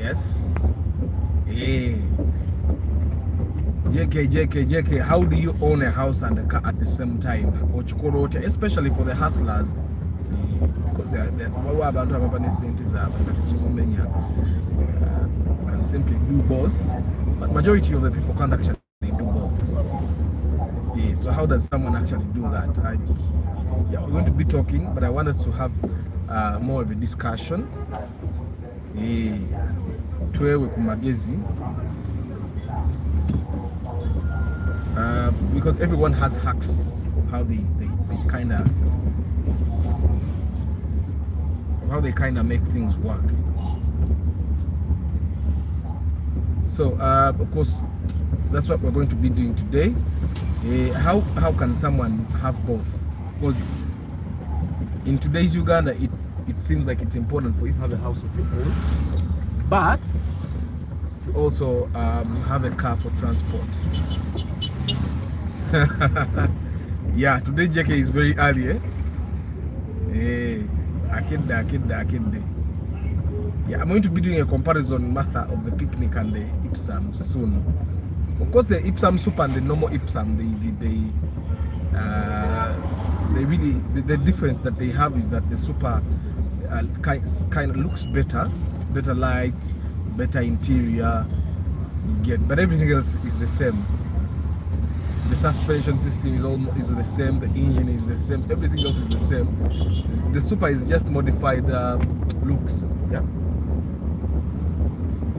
Yes. Hey. JK, how do you own a house and a car at the same time? Especially for the hustlers, because they're can simply do both, but majority of the people can't actually do both. Yeah, so how does someone actually do that? Yeah, we're going to be talking, but I want us to have more of a discussion. Yeah, because everyone has hacks of how they kind of make things work. So of course that's what we're going to be doing today. How can someone have both? Because in today's Uganda it seems like it's important for you to have a house of your own, but to also have a car for transport. Yeah, today JK is very early, Akinde. Yeah, I'm going to be doing a comparison Martha of the picnic and the Ipsum soon. Of course, the Ipsum soup and the normal Ipsum, they really the difference that they have is that the super kind of looks better lights, better interior, you get, but everything else is the same. The suspension system is the same, the engine is the same, everything else is the same. The super is just modified looks. Yeah,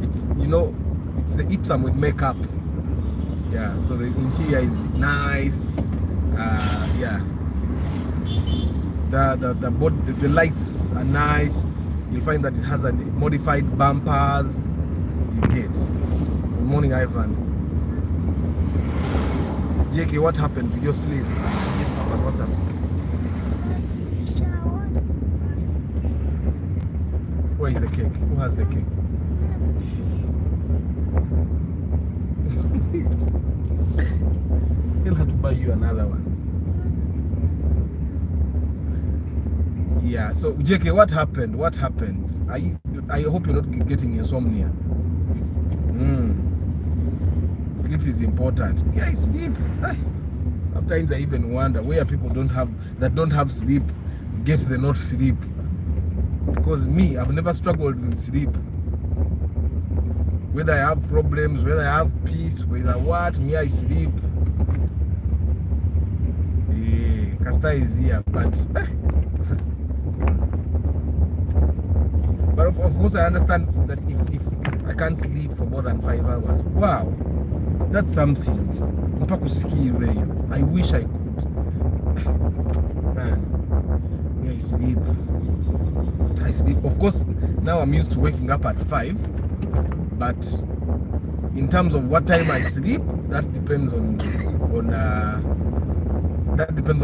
it's it's the Ipsum with makeup. Yeah, so the interior is nice. Yeah, the lights are nice. You'll find that it has a modified bumpers. You get. Good morning, Ivan. JK, what happened? Did you sleep? Yes, but what's up? Where is the cake? Who has the cake? He'll have to buy you another one. Yeah, so JK, what happened? What happened? I hope you're not getting insomnia. Sleep is important. Yeah, I sleep. Sometimes I even wonder where people don't have sleep get the not sleep. Because me, I've never struggled with sleep. Whether I have problems, whether I have peace, whether what, me I sleep. Yeah, Casta is here, but but of course I understand that if I can't sleep for more than 5 hours, wow, that's something. I wish I could. Man, yeah, I sleep. Of course, now I'm used to waking up at 5, but in terms of what time I sleep, that depends on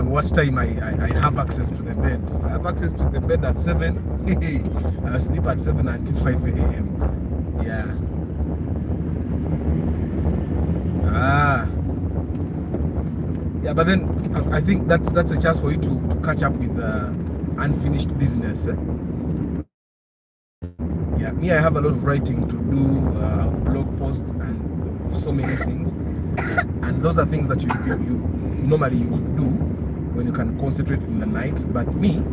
what time I have access to the bed. If I have access to the bed at 7, I'll sleep at 7 until 5 a.m. Yeah. Yeah, but then I think that's a chance for you to catch up with unfinished business. Yeah, me, I have a lot of writing to do, blog posts and so many things, and those are things that you normally you would do when you can concentrate in the night. But me,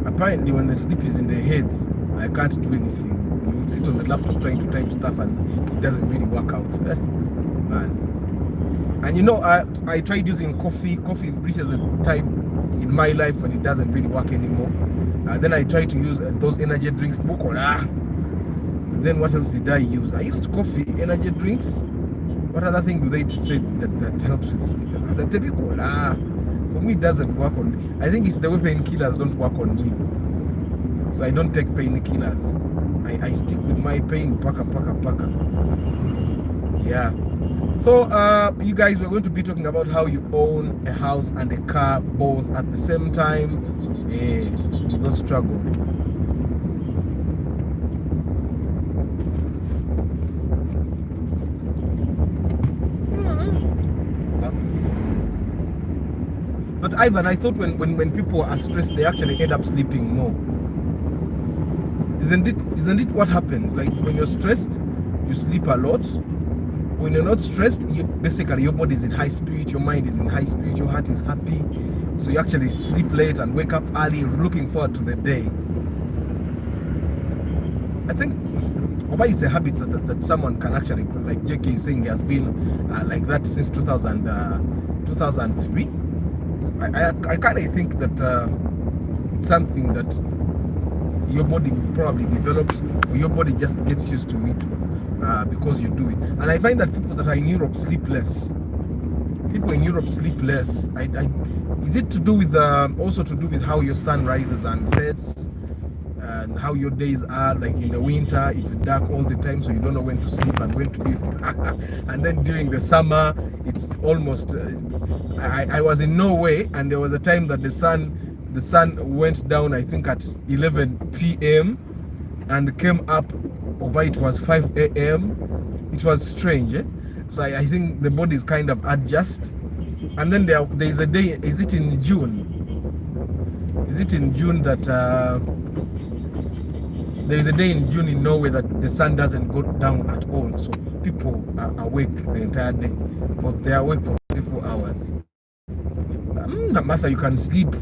apparently, when the sleep is in the head, I can't do anything. You will sit on the laptop trying to type stuff, and it doesn't really work out, man. And I tried using coffee. Coffee reaches a time in my life when it doesn't really work anymore. Then I tried to use those energy drinks. Then what else did I use? I used coffee, energy drinks. What other thing do they say that helps with sleep? For me, it doesn't work on me. I think it's the way painkillers don't work on me. So I don't take painkillers. I stick with my pain, paka. Yeah. So you guys, we're going to be talking about how you own a house and a car both at the same time. You don't struggle. But Ivan, I thought when people are stressed, they actually end up sleeping more. isn't it what happens? Like when you're stressed, you sleep a lot. When you're not stressed, basically your body is in high spirit, your mind is in high spirit, your heart is happy. So you actually sleep late and wake up early, looking forward to the day. I think it's a habit that someone can actually, like JK is saying, he has been like that since 2003. I kind of think that it's something that your body probably develops, or your body just gets used to it because you do it. And I find that people that are in Europe sleep less. People in Europe sleep less. Is it to do with also to do with how your sun rises and sets, and how your days are? Like in the winter, it's dark all the time, so you don't know when to sleep and when to be. And then during the summer, it's almost. I was in Norway, and there was a time that the sun went down, I think at 11 p.m. and came up over it was 5 a.m. It was strange. So I think the bodies kind of adjust. And then there is a day, is it in June? Is it in June that there is a day in June in Norway that the sun doesn't go down at all? So people are awake the entire day. They are awake for 24 hours. Martha, you can sleep.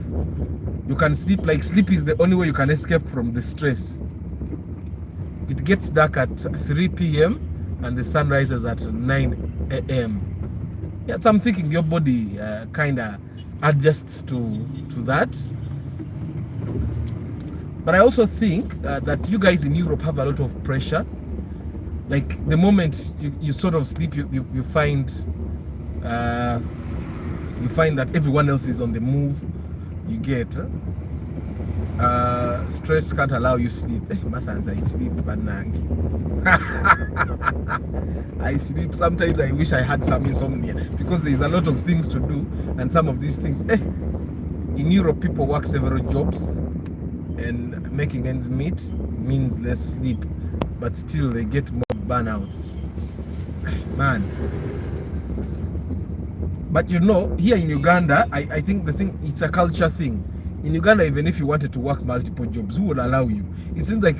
You can sleep. Like sleep is the only way you can escape from the stress. It gets dark at 3 p.m. and the sun rises at 9 a.m. Yeah, so I'm thinking your body kind of adjusts to that. But I also think that you guys in Europe have a lot of pressure. Like the moment you sort of sleep, you find that everyone else is on the move. You get stress can't allow you sleep. Mathans, I sleep, but I sleep. Sometimes I wish I had some insomnia because there's a lot of things to do, and some of these things. In Europe, people work several jobs, and making ends meet means less sleep, but still they get more burnouts. Man. But you know, here in Uganda, I think it's a culture thing. In Uganda, even if you wanted to work multiple jobs, who would allow you? It seems like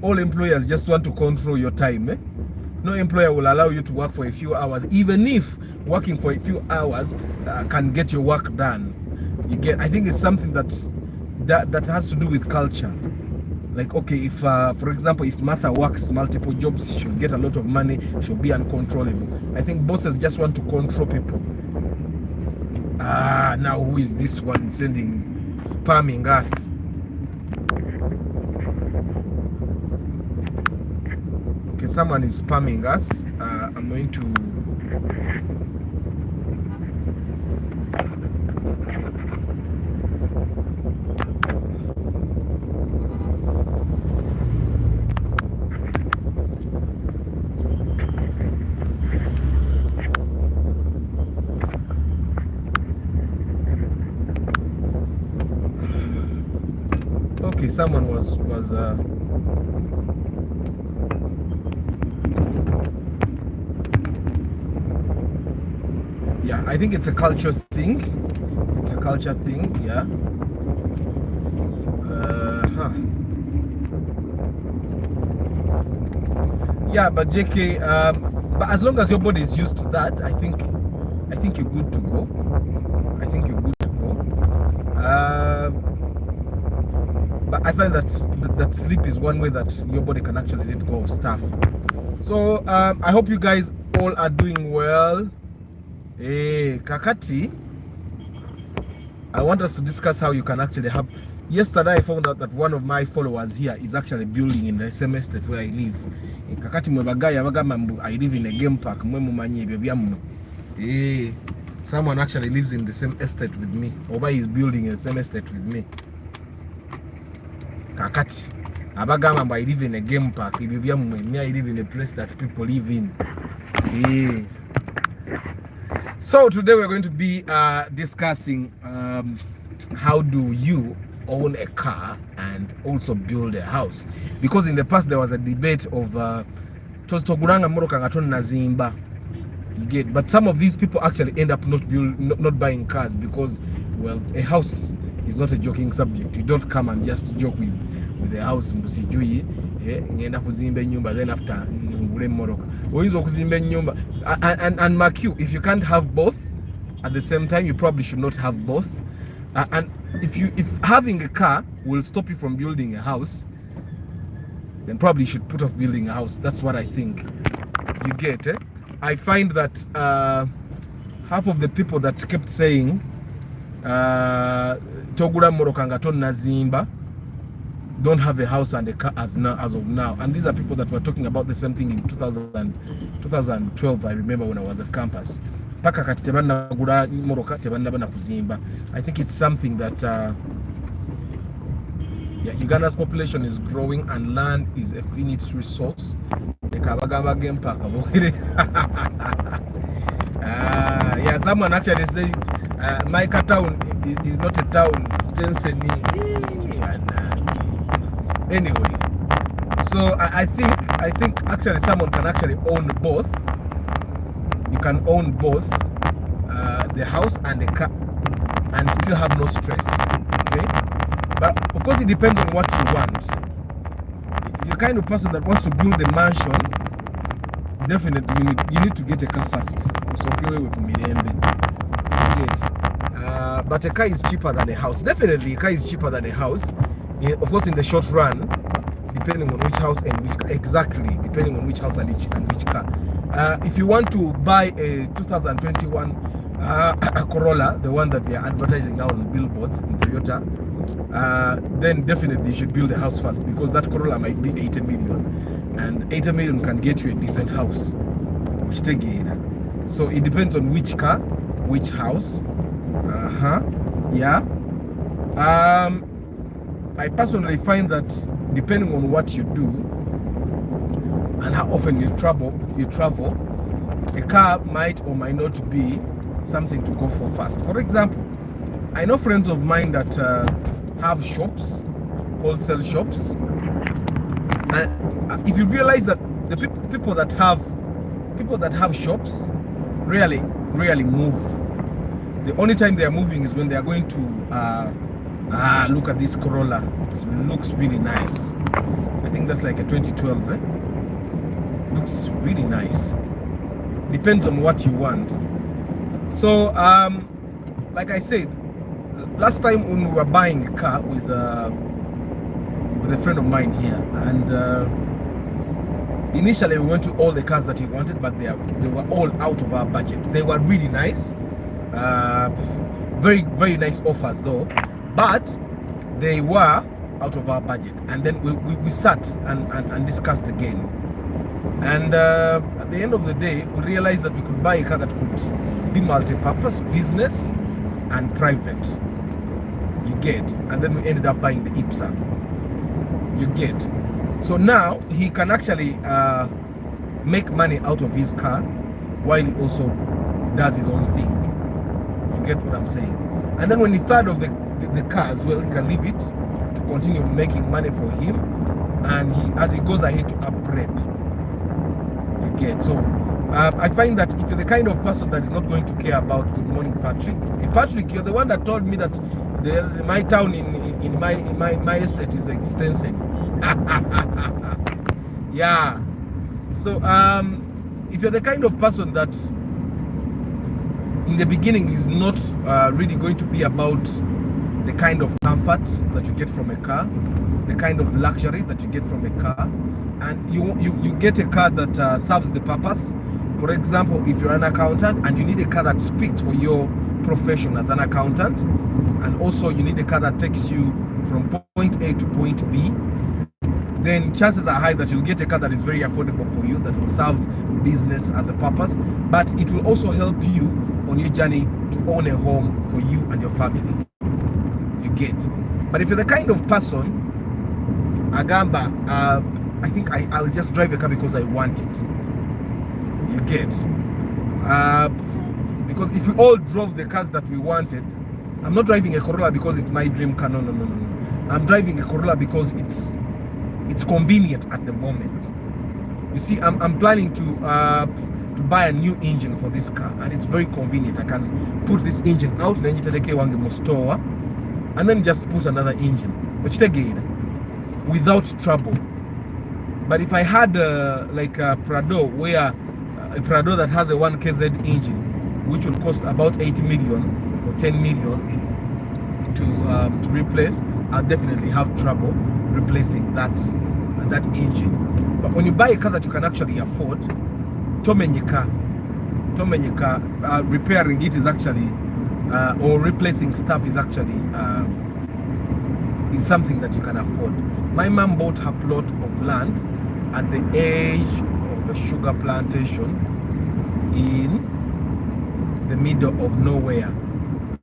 all employers just want to control your time. No employer will allow you to work for a few hours, even if working for a few hours can get your work done. I think it's something that has to do with culture. Like, okay, if for example, if Martha works multiple jobs, she'll get a lot of money, she'll be uncontrollable. I think bosses just want to control people. Now who is this one spamming us? Okay, someone is spamming us. I'm going to okay, someone was yeah, I think it's a culture thing. It's a culture thing, yeah. Yeah, but JK, but as long as your body is used to that, I think you're good to go. I think you're good to go. But I find that sleep is one way that your body can actually let go of stuff. So I hope you guys all are doing well. Hey, Kakati, I want us to discuss how you can actually have. Yesterday I found out that one of my followers here is actually building in the same estate where I live. Kakati mwebagaya wagamambu, I live in a game park. Hey, someone actually lives in the same estate with me. Oba is building in the same estate with me. Kakati abagamambu, I live in a game park. Me, I live in a place that people live in. Hey. So today we're going to be discussing how do you own a car and also build a house, because in the past there was a debate of you get, but some of these people actually end up not buying cars because, well, a house is not a joking subject. You don't come and just joke with with a house mbusijui ngenda kuzimba ennyumba then after ngule mmoroka oyinza okuzimba ennyumba and mark you, if you can't have both at the same time, you probably should not have both. And if having a car will stop you from building a house, then probably you should put off building a house. That's what I think. You get it? I find that half of the people that kept saying togura morokanga tonna zimba don't have a house and a car as of now, and these are people that were talking about the same thing in 2012. I remember when I was at campus. Paka kati tebanagura moroka tebanabana kuzimba. I think it's something that Uganda's population is growing and land is a finite resource. Someone actually said Micah town is not a town, anyway, so I think actually someone can actually own both. You can own both the house and the car and still have no stress. Okay, but of course it depends on what you want. If you're the kind of person that wants to build a mansion, definitely you need to get a car first. So but a car is cheaper than a house. Definitely a car is cheaper than a house. Of course, in the short run, depending on which house and which depending on which house and which car. If you want to buy a 2021 Corolla, the one that they are advertising now on billboards in Toyota, then definitely you should build a house first, because that Corolla might be 80 million, and 80 million can get you a decent house. So it depends on which car, which house. I personally find that depending on what you do and how often you travel, a car might or might not be something to go for first. For example, I know friends of mine that have shops, wholesale shops, and if you realize that the people that have shops really move. The only time they are moving is when they are going to look at this Corolla. It looks really nice. I think that's like a 2012. Looks really nice. Depends on what you want. So like I said, last time when we were buying a car with a friend of mine here, and initially we went to all the cars that he wanted, but they were all out of our budget. They were really nice, very nice offers though, but they were out of our budget. And then we sat and discussed again, and at the end of the day we realized that we could buy a car that could be multi-purpose, business and private, you get. And then we ended up buying the IPSA, you get. So now he can actually make money out of his car while he also does his own thing. You get what I'm saying? And then when he's tired of the car as well, he can leave it to continue making money for him, and as he goes ahead to upgrade. You get. So I find that if you're the kind of person that is not going to care about good morning Patrick, Patrick, you're the one that told me that my town in my estate is extensive. Yeah. So if you're the kind of person that in the beginning is not really going to be about the kind of comfort that you get from a car, the kind of luxury that you get from a car, and you get a car that serves the purpose. For example, if you're an accountant and you need a car that speaks for your profession as an accountant, and also you need a car that takes you from point A to point B, then chances are high that you'll get a car that is very affordable for you, that will serve business as a purpose, but it will also help you on your journey to own a home for you and your family. You get. But if you're the kind of person, Agamba, I think I'll just drive a car because I want it. You get. Because if we all drove the cars that we wanted, I'm not driving a Corolla because it's my dream car. No. I'm driving a Corolla because it's convenient at the moment. You see, I'm planning to buy a new engine for this car, and it's very convenient. I can put this engine out, then and then just put another engine. Which again, without trouble. But if I had like a Prado, where a Prado that has a 1KZ engine, which will cost about 80 million or 10 million to replace, I'll definitely have trouble replacing that engine. But when you buy a car that you can actually afford, repairing it is actually or replacing stuff is actually is something that you can afford. My mom bought her plot of land at the edge of the sugar plantation in the middle of nowhere.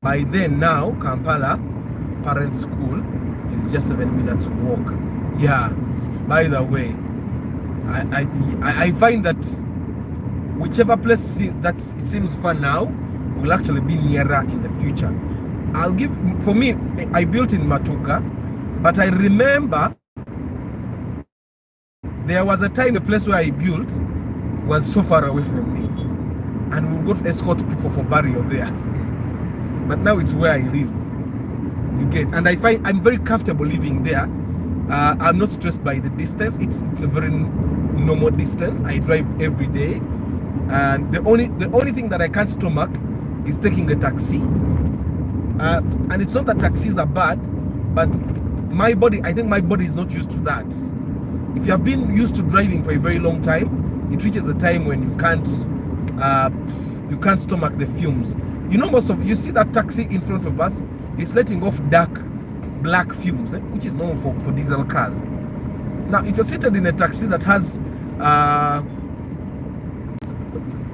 By then, now Kampala parent school is just 7 minutes walk. Yeah, by the way, I find that whichever place that seems far now will actually be nearer in the future. For me, I built in Matuga, but I remember there was a time the place where I built was so far away from me, and we would go to escort people for burial there. But now it's where I live. You get, and I find I'm very comfortable living there. I'm not stressed by the distance. It's a very normal distance. I drive every day, and the only thing that I can't stomach is taking a taxi. And it's not that taxis are bad, but my body, I think my body is not used to that. If you have been used to driving for a very long time, it reaches a time when you can't stomach the fumes. You know, you see that taxi in front of us, it's letting off dark black fumes, which is normal for diesel cars. Now, if you're seated in a taxi that has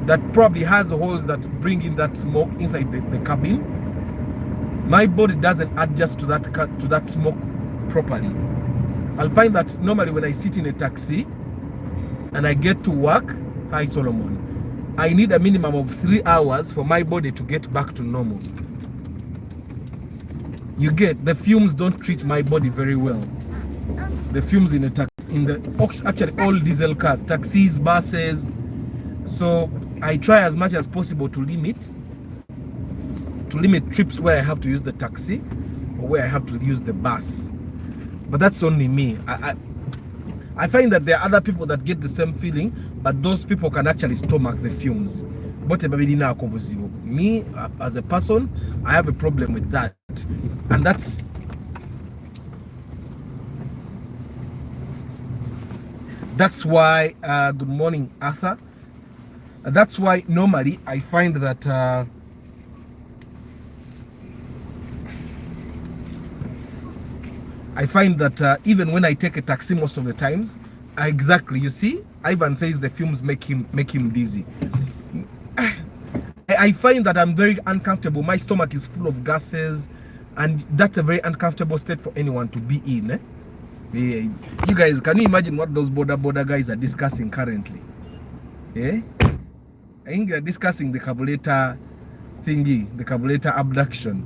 that probably has holes that bring in that smoke inside the cabin, my body doesn't adjust to that smoke properly. I'll find that normally when I sit in a taxi and I get to work, hi Solomon, I need a minimum of 3 hours for my body to get back to normal. You get, the fumes don't treat my body very well. The fumes in a taxi, actually all diesel cars, taxis, buses. So I try as much as possible to limit trips where I have to use the taxi or where I have to use the bus. But that's only me. I find that there are other people that get the same feeling, but those people can actually stomach the fumes. But me, as a person, I have a problem with that. And that's why, good morning, Arthur. That's why normally I find that even when I take a taxi most of the times, you see, Ivan says the fumes make him dizzy. I find that I'm very uncomfortable. My stomach is full of gases, and that's a very uncomfortable state for anyone to be in. You guys, can you imagine what those border guys are discussing currently? I think they're discussing the carburetor thingy, the carburetor abduction.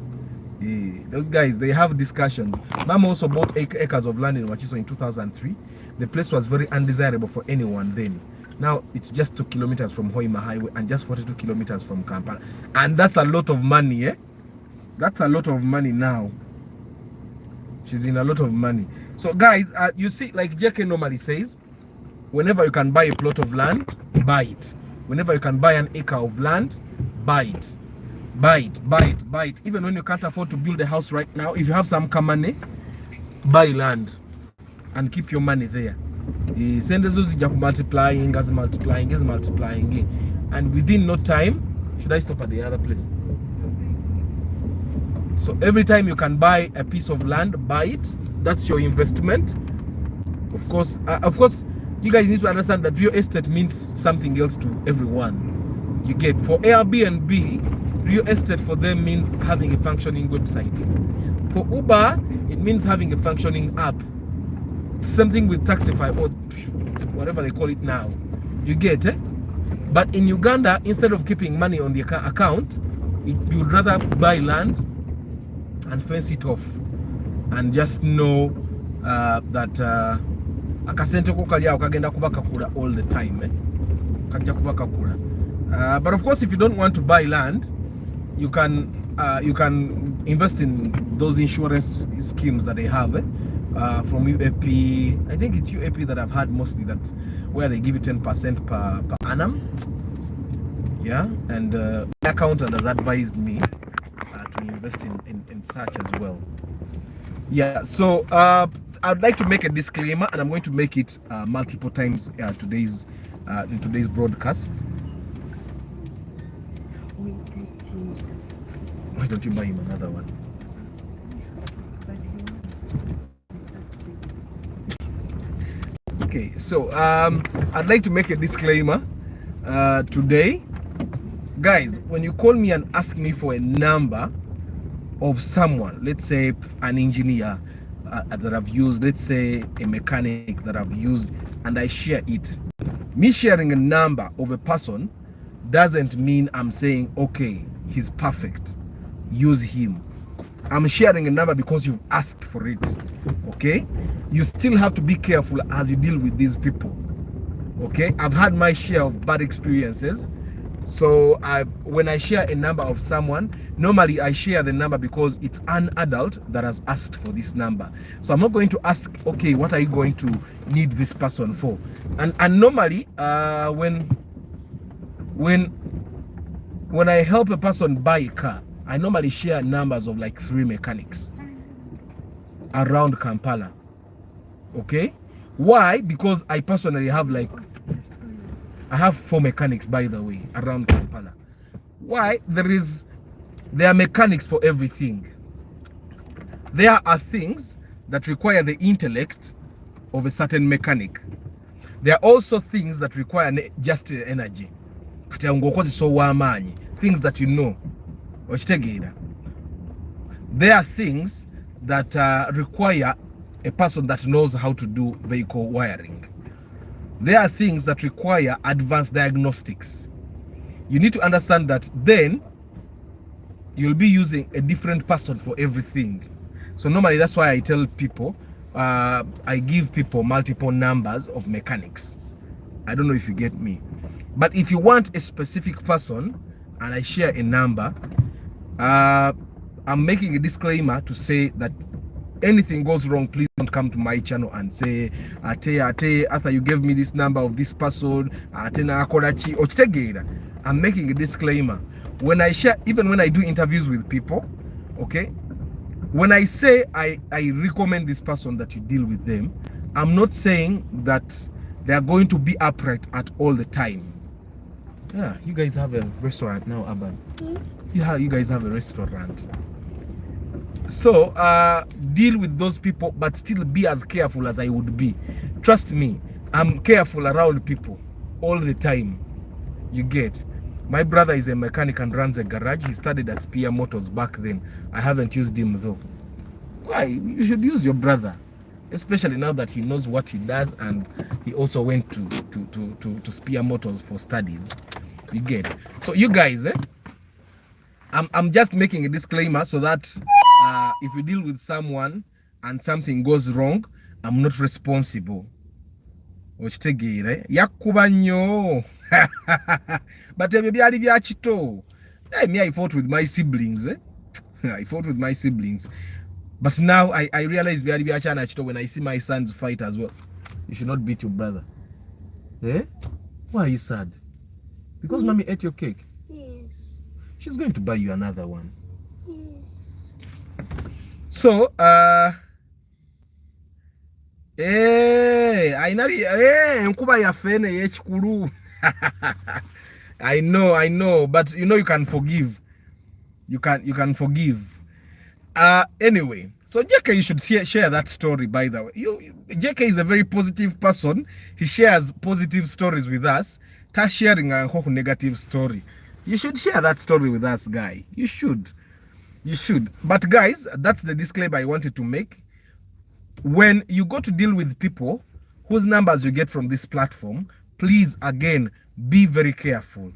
Those guys, they have discussions. Mom also bought acres of land in Wachiso in 2003. The place was very undesirable for anyone then. Now it's just 2 kilometers from Hoima Highway and just 42 kilometers from Kampala. And that's a lot of money, That's a lot of money now. She's in a lot of money. So guys, you see, like JK normally says, whenever you can buy a plot of land, buy it. Whenever you can buy an acre of land, buy it. Buy it. Even when you can't afford to build a house right now, if you have some money, buy land and keep your money there. Send multiplying, and within no time, should I stop at the other place? So every time you can buy a piece of land, buy it. That's your investment. Of course, you guys need to understand that real estate means something else to everyone. You get, for Airbnb, real estate for them means having a functioning website. For Uber, it means having a functioning app. Same thing with Taxify or whatever they call it now. You get it? But in Uganda, instead of keeping money on the account, you'd rather buy land and fence it off and just know that akasente ko kali akagenda kubaka kula all the time. Kajja kubaka kula. But of course, if you don't want to buy land, you can invest in those insurance schemes that they have. from UAP. I think it's UAP that I've had mostly, that where they give you 10% per annum. Yeah, and the accountant has advised me to invest in such as well. Yeah, so I'd like to make a disclaimer, and I'm going to make it multiple times in today's broadcast. Why don't you buy him another one? Okay, so I'd like to make a disclaimer today. Guys, when you call me and ask me for a number of someone, let's say an engineer that I've used, let's say a mechanic that I've used, and I share it, me sharing a number of a person doesn't mean I'm saying, okay, he's perfect, use him. I'm sharing a number because you've asked for it. Okay, you still have to be careful as you deal with these people. Okay, I've had my share of bad experiences. So when I share a number of someone, normally I share the number because it's an adult that has asked for this number. So I'm not going to ask, okay, what are you going to need this person for? And normally when I help a person buy a car, I normally share numbers of like 3 mechanics around Kampala. Okay, why? Because I personally have I have 4 mechanics, by the way, around Kampala. Why? There are mechanics for everything. There are things that require the intellect of a certain mechanic. There are also things that require just energy. Things that you know. There are things that require a person that knows how to do vehicle wiring. There are things that require advanced diagnostics. You need to understand that then you'll be using a different person for everything. So normally that's why I tell people, I give people multiple numbers of mechanics. I don't know if you get me. But if you want a specific person and I share a number, I'm making a disclaimer to say that anything goes wrong, please don't come to my channel and say, after you gave me this number of this person, I'm making a disclaimer. When I share, even when I do interviews with people, okay, when I say I recommend this person that you deal with them, I'm not saying that they are going to be upright at all the time. Yeah, you guys have a restaurant now, Aban. You guys have a restaurant. So deal with those people, but still be as careful as I would be. Trust me, I'm careful around people all the time. You get. My brother is a mechanic and runs a garage. He studied at Spear Motors back then. I haven't used him though. Why? You should use your brother, especially now that he knows what he does, and he also went to Spear Motors for studies. You get. So you guys, I'm just making a disclaimer so that if you deal with someone and something goes wrong, I'm not responsible. Yakuba nnyo. But I fought with my siblings. I fought with my siblings. But now I realize when I see my sons fight as well. You should not beat your brother. Eh? Why are you sad? Because mommy ate your cake? Yes. She's going to buy you another one. Yes. So, I know, but you know you can forgive. You can forgive. Anyway, so JK, you should share that story, by the way. JK is a very positive person. He shares positive stories with us. Ta sharing a negative story. You should share that story with us, guy. You should. But guys, that's the disclaimer I wanted to make. When you go to deal with people whose numbers you get from this platform, please, again, be very careful.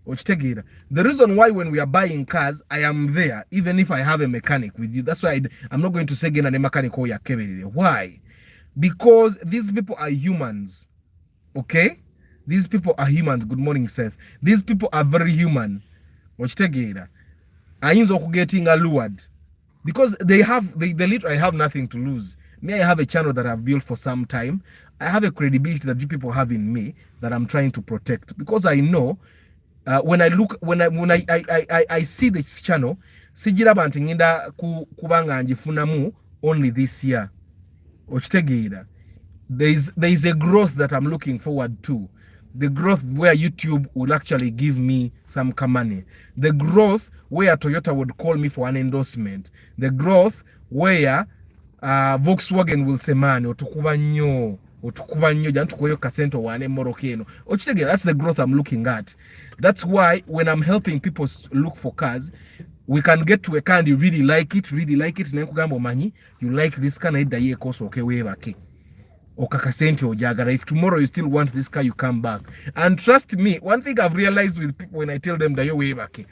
The reason why when we are buying cars, I am there, even if I have a mechanic with you. That's why I'm not going to say again a mechanic. Why? Because these people are humans. Okay? These people are humans. Good morning, Seth. These people are very human. I'm getting allured. Because they literally have nothing to lose. Me, I have a channel that I've built for some time. I have a credibility that you people have in me that I'm trying to protect, because I know when I see this channel, sijira bantu ngenda kubanga njifunamu only this year. Okitegeera. There is a growth that I'm looking forward to. The growth where YouTube will actually give me some money. The growth where Toyota would call me for an endorsement. The growth where Volkswagen will say, man, otukuba nnyo jantukoyo kasento wane morokeno. Okitegeera, that's the growth I'm looking at. That's why when I'm helping people look for cars, we can get to a car and you really like it. Nekugamba omanyi, you like this car na idda ye koso okay webake. Okakasente ojagala. If tomorrow you still want this car, you come back. And trust me, one thing I've realized with people when I tell them dayo webake,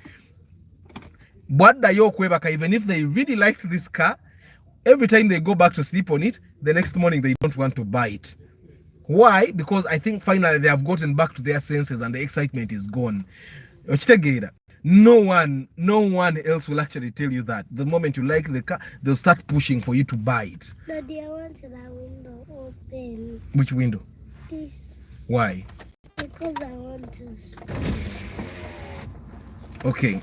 what dayo kwebaka, even if they really liked this car, every time they go back to sleep on it, the next morning they don't want to buy it. Why? Because I think finally they have gotten back to their senses and the excitement is gone. No one else will actually tell you that. The moment you like the car, they'll start pushing for you to buy it. Daddy, I want that window open. Which window? This. Why? Because I want to see. Okay.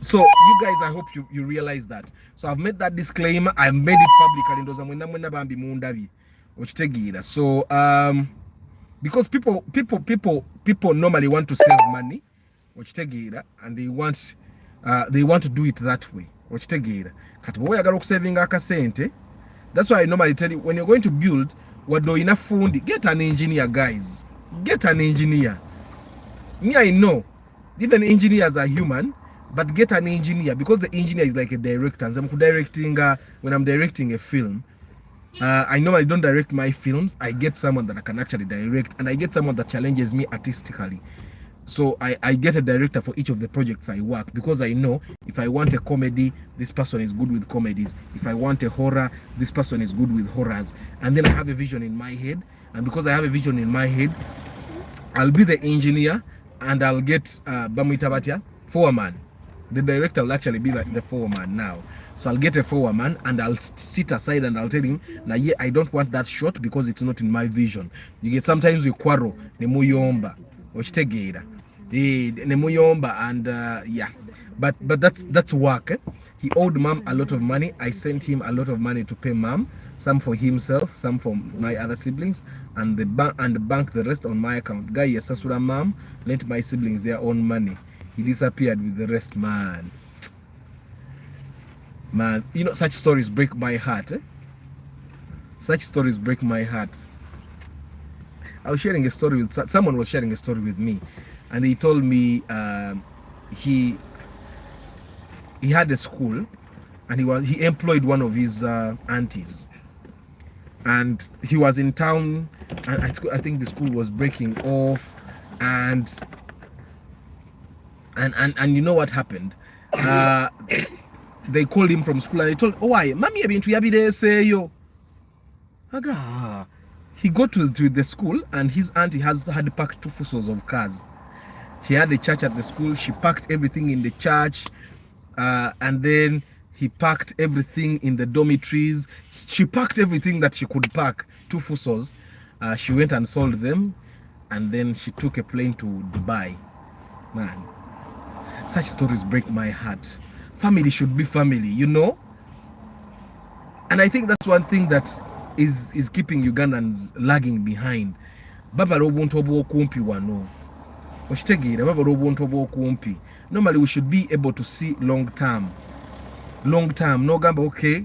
So you guys, I hope you realize that. So I've made that disclaimer. I've made it publicly. So because people normally want to save money, and they want to do it that way. That's why I normally tell you, when you're going to build, get an engineer, guys. Get an engineer. Me, I know, even engineers are human, but get an engineer, because the engineer is like a director. As I'm directing, when I'm directing a film, I normally don't direct my films. I get someone that I can actually direct, and I get someone that challenges me artistically. So I get a director for each of the projects I work, because I know if I want a comedy, this person is good with comedies. If I want a horror, this person is good with horrors. And then I have a vision in my head, and because I have a vision in my head, I'll be the engineer, and I'll get Bamuitabatia foreman. The director will actually be like the foreman now. So I'll get a foreman and I'll sit aside and I'll tell him, now yeah, I don't want that shot because it's not in my vision. You get, sometimes we quarrel, nemuyomba, ochitegeera. Nemuyomba, and yeah. But that's work. He owed mom a lot of money. I sent him a lot of money to pay mom, some for himself, some for my other siblings, and the bank the rest on my account. Guy, yes, Sasura mom lent my siblings their own money. He disappeared with the rest, man. Man, you know, such stories break my heart. Such stories break my heart. I was sharing a story with someone was sharing a story with me, and he told me he had a school, and he employed one of his aunties, and he was in town, and I think the school was breaking off, and you know what happened? They called him from school and they told, oh, why? Mami ebintu yabire seyo. Aga. He got to the school and his auntie had packed 2 fusos of cars. She had a church at the school. She packed everything in the church. And then he packed everything in the dormitories. She packed everything that she could pack, 2 fusos. She went and sold them. And then she took a plane to Dubai. Man. Such stories break my heart. Family should be family, you know? And I think that's one thing that is keeping Ugandans lagging behind. Baba robunto bo kumpi wano. Oshitegeera baba robunto bo kumpi. Normally we should be able to see long term. Long term. No gamba, okay.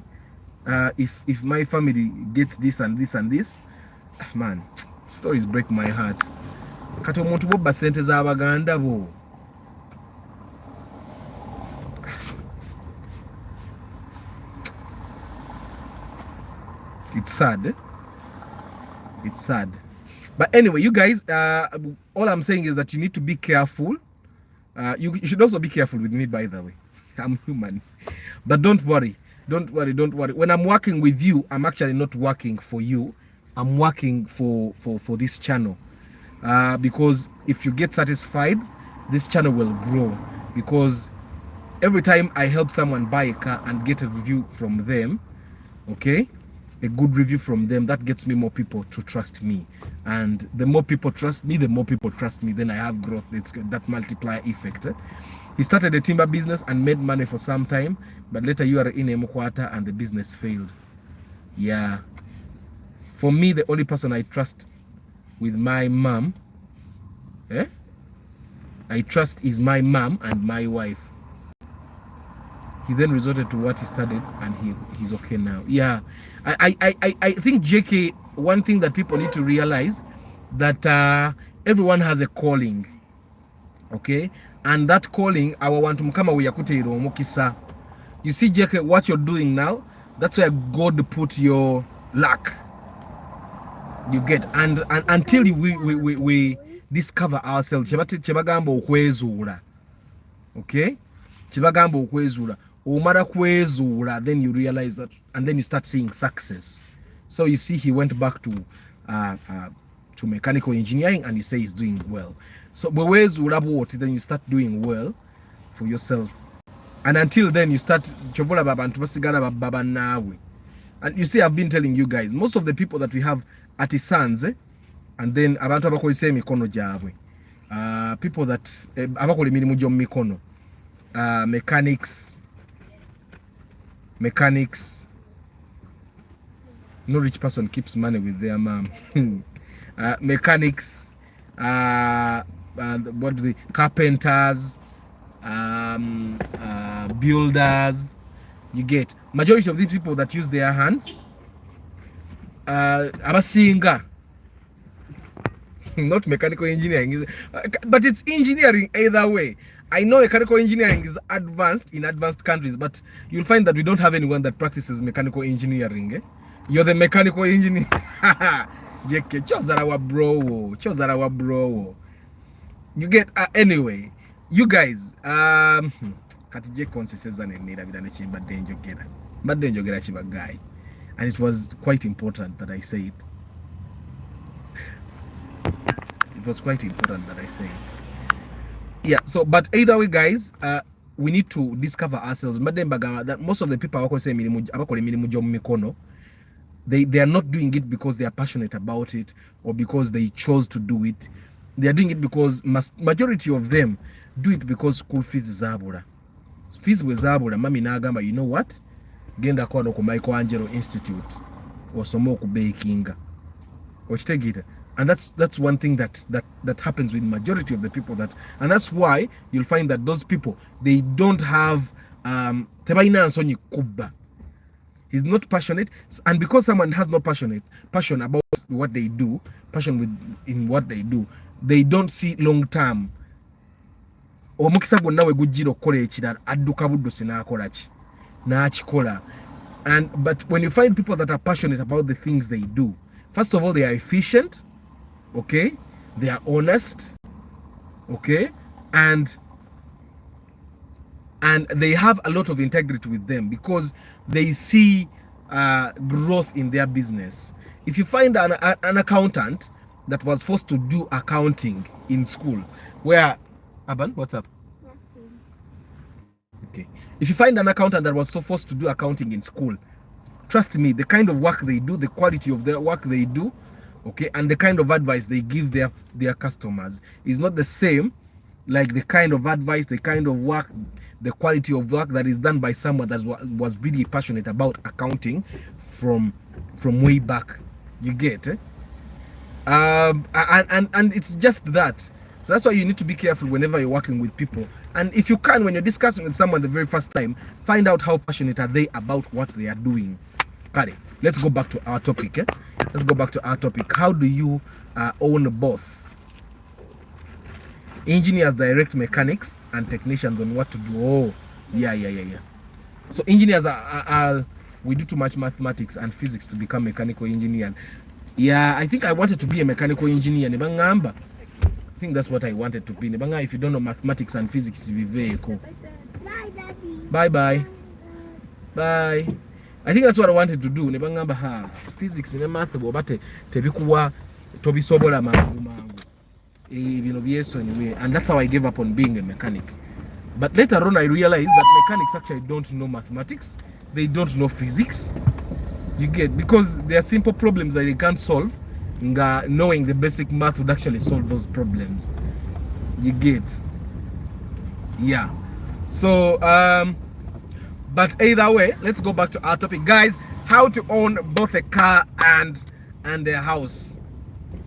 If my family gets this and this and this, man, stories break my heart. Kati omuntu bo basente z'Abaganda bo. It's sad. It's sad. But anyway, you guys, all I'm saying is that you need to be careful. You should also be careful with me, by the way. I'm human. But don't worry. Don't worry. When I'm working with you, I'm actually not working for you. I'm working for this channel. Because if you get satisfied, this channel will grow. Because every time I help someone buy a car and get a review from them, okay, a good review from them, that gets me more people to trust me. And the more people trust me, the more people trust me, then I have growth. It's that multiplier effect. He started a timber business and made money for some time, but later you are in a Mukwata and the business failed. Yeah. For me, the only person I trust with my mom, I trust is my mom and my wife. He then resorted to what he studied and he's okay now. Yeah. I think JK, one thing that people need to realize that everyone has a calling. Okay? And that calling, our want to come away mukisa. You see, JK, what you're doing now, that's where God put your luck. You get, and until we discover ourselves, chebagamba okwezula. Okay? Chebagamba okwezula. Umara kwezula, then you realize that, and then you start seeing success. So you see, he went back to mechanical engineering, and you say he's doing well. So then you start doing well for yourself, and until then you start chobola baba ntubasigala baba nawe. And you see, I've been telling you guys, most of the people that we have artisans, and then abantu abakozesa emikono gyabwe, people that abakola emirimu gy'omu mikono, mechanics. No rich person keeps money with their mom. Mechanics, what the carpenters, builders. You get, majority of these people that use their hands, abasinga, not mechanical engineering, but it's engineering either way. I know mechanical engineering is advanced in advanced countries, but you'll find that we don't have anyone that practices mechanical engineering. You're the mechanical engineer. JK, chozara wa bro. You get, anyway, you guys, kati JK onsesezana nera bidane chimba denjogera. Badde njogera chiba guy. And it was quite important that I say it. It was quite important that I say it. Yeah, so but either way, guys, we need to discover ourselves. That most of the people they are not doing it because they are passionate about it or because they chose to do it. They are doing it because majority of them do it because school fees zabura. Fees were zabura. Mami nagamba, you know what? Genda kwa no ku Michelangelo Institute or somo ku bakinga. Ochitegita. And that's one thing that happens with majority of the people, that, and that's why you'll find that those people, they don't have he's not passionate, and because someone has no passion about what they do, in what they do, they don't see long term. Omukisa gonna we gujiro kola ekirala adduka buddusi n'akola ki n'akikola. But when you find people that are passionate about the things they do, first of all, they are efficient. Okay, they are honest, okay, and they have a lot of integrity with them because they see growth in their business. If you find an accountant that was forced to do accounting in school, where Aban, what's up? Nothing. Okay, if you find an accountant that was so forced to do accounting in school, trust me, the kind of work they do, the quality of the work they do, okay, and the kind of advice they give their customers is not the same like the kind of advice, the kind of work, the quality of work that is done by someone that was really passionate about accounting from way back. You get and it's just that. So that's why you need to be careful whenever you're working with people. And if you can, when you're discussing with someone the very first time, find out how passionate are they about what they are doing. Kari, let's go back to our topic. Let's go back to our topic. How do you own both? Engineers direct mechanics and technicians on what to do. Oh, yeah. So engineers we do too much mathematics and physics to become mechanical engineers. Yeah, I think I wanted to be a mechanical engineer. I think that's what I wanted to be. If you don't know mathematics and physics, you'll be very cool. Bye, Daddy. Bye. I think that's what I wanted to do. Physics and math, but tebikuwa tobisobola mangu. And that's how I gave up on being a mechanic. But later on, I realized that mechanics actually don't know mathematics. They don't know physics. You get, because there are simple problems that you can't solve. Knowing the basic math would actually solve those problems. You get, yeah. So but either way, let's go back to our topic, guys. How to own both a car and a house.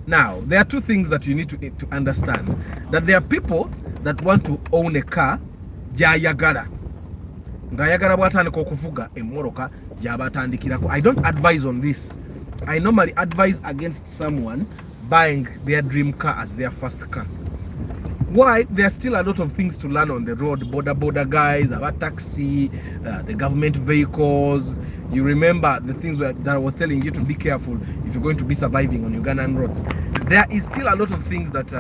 Now, there are two things that you need to understand. That there are people that want to own a car, jayagara. Ngayagara bwatandika okuvuga emmoroka gyabatandikirako. I don't advise on this. I normally advise against someone buying their dream car as their first car. Why? There are still a lot of things to learn on the road. Border guys, about taxi, the government vehicles. You remember the things that I was telling you to be careful if you're going to be surviving on Ugandan roads. There is still a lot of things that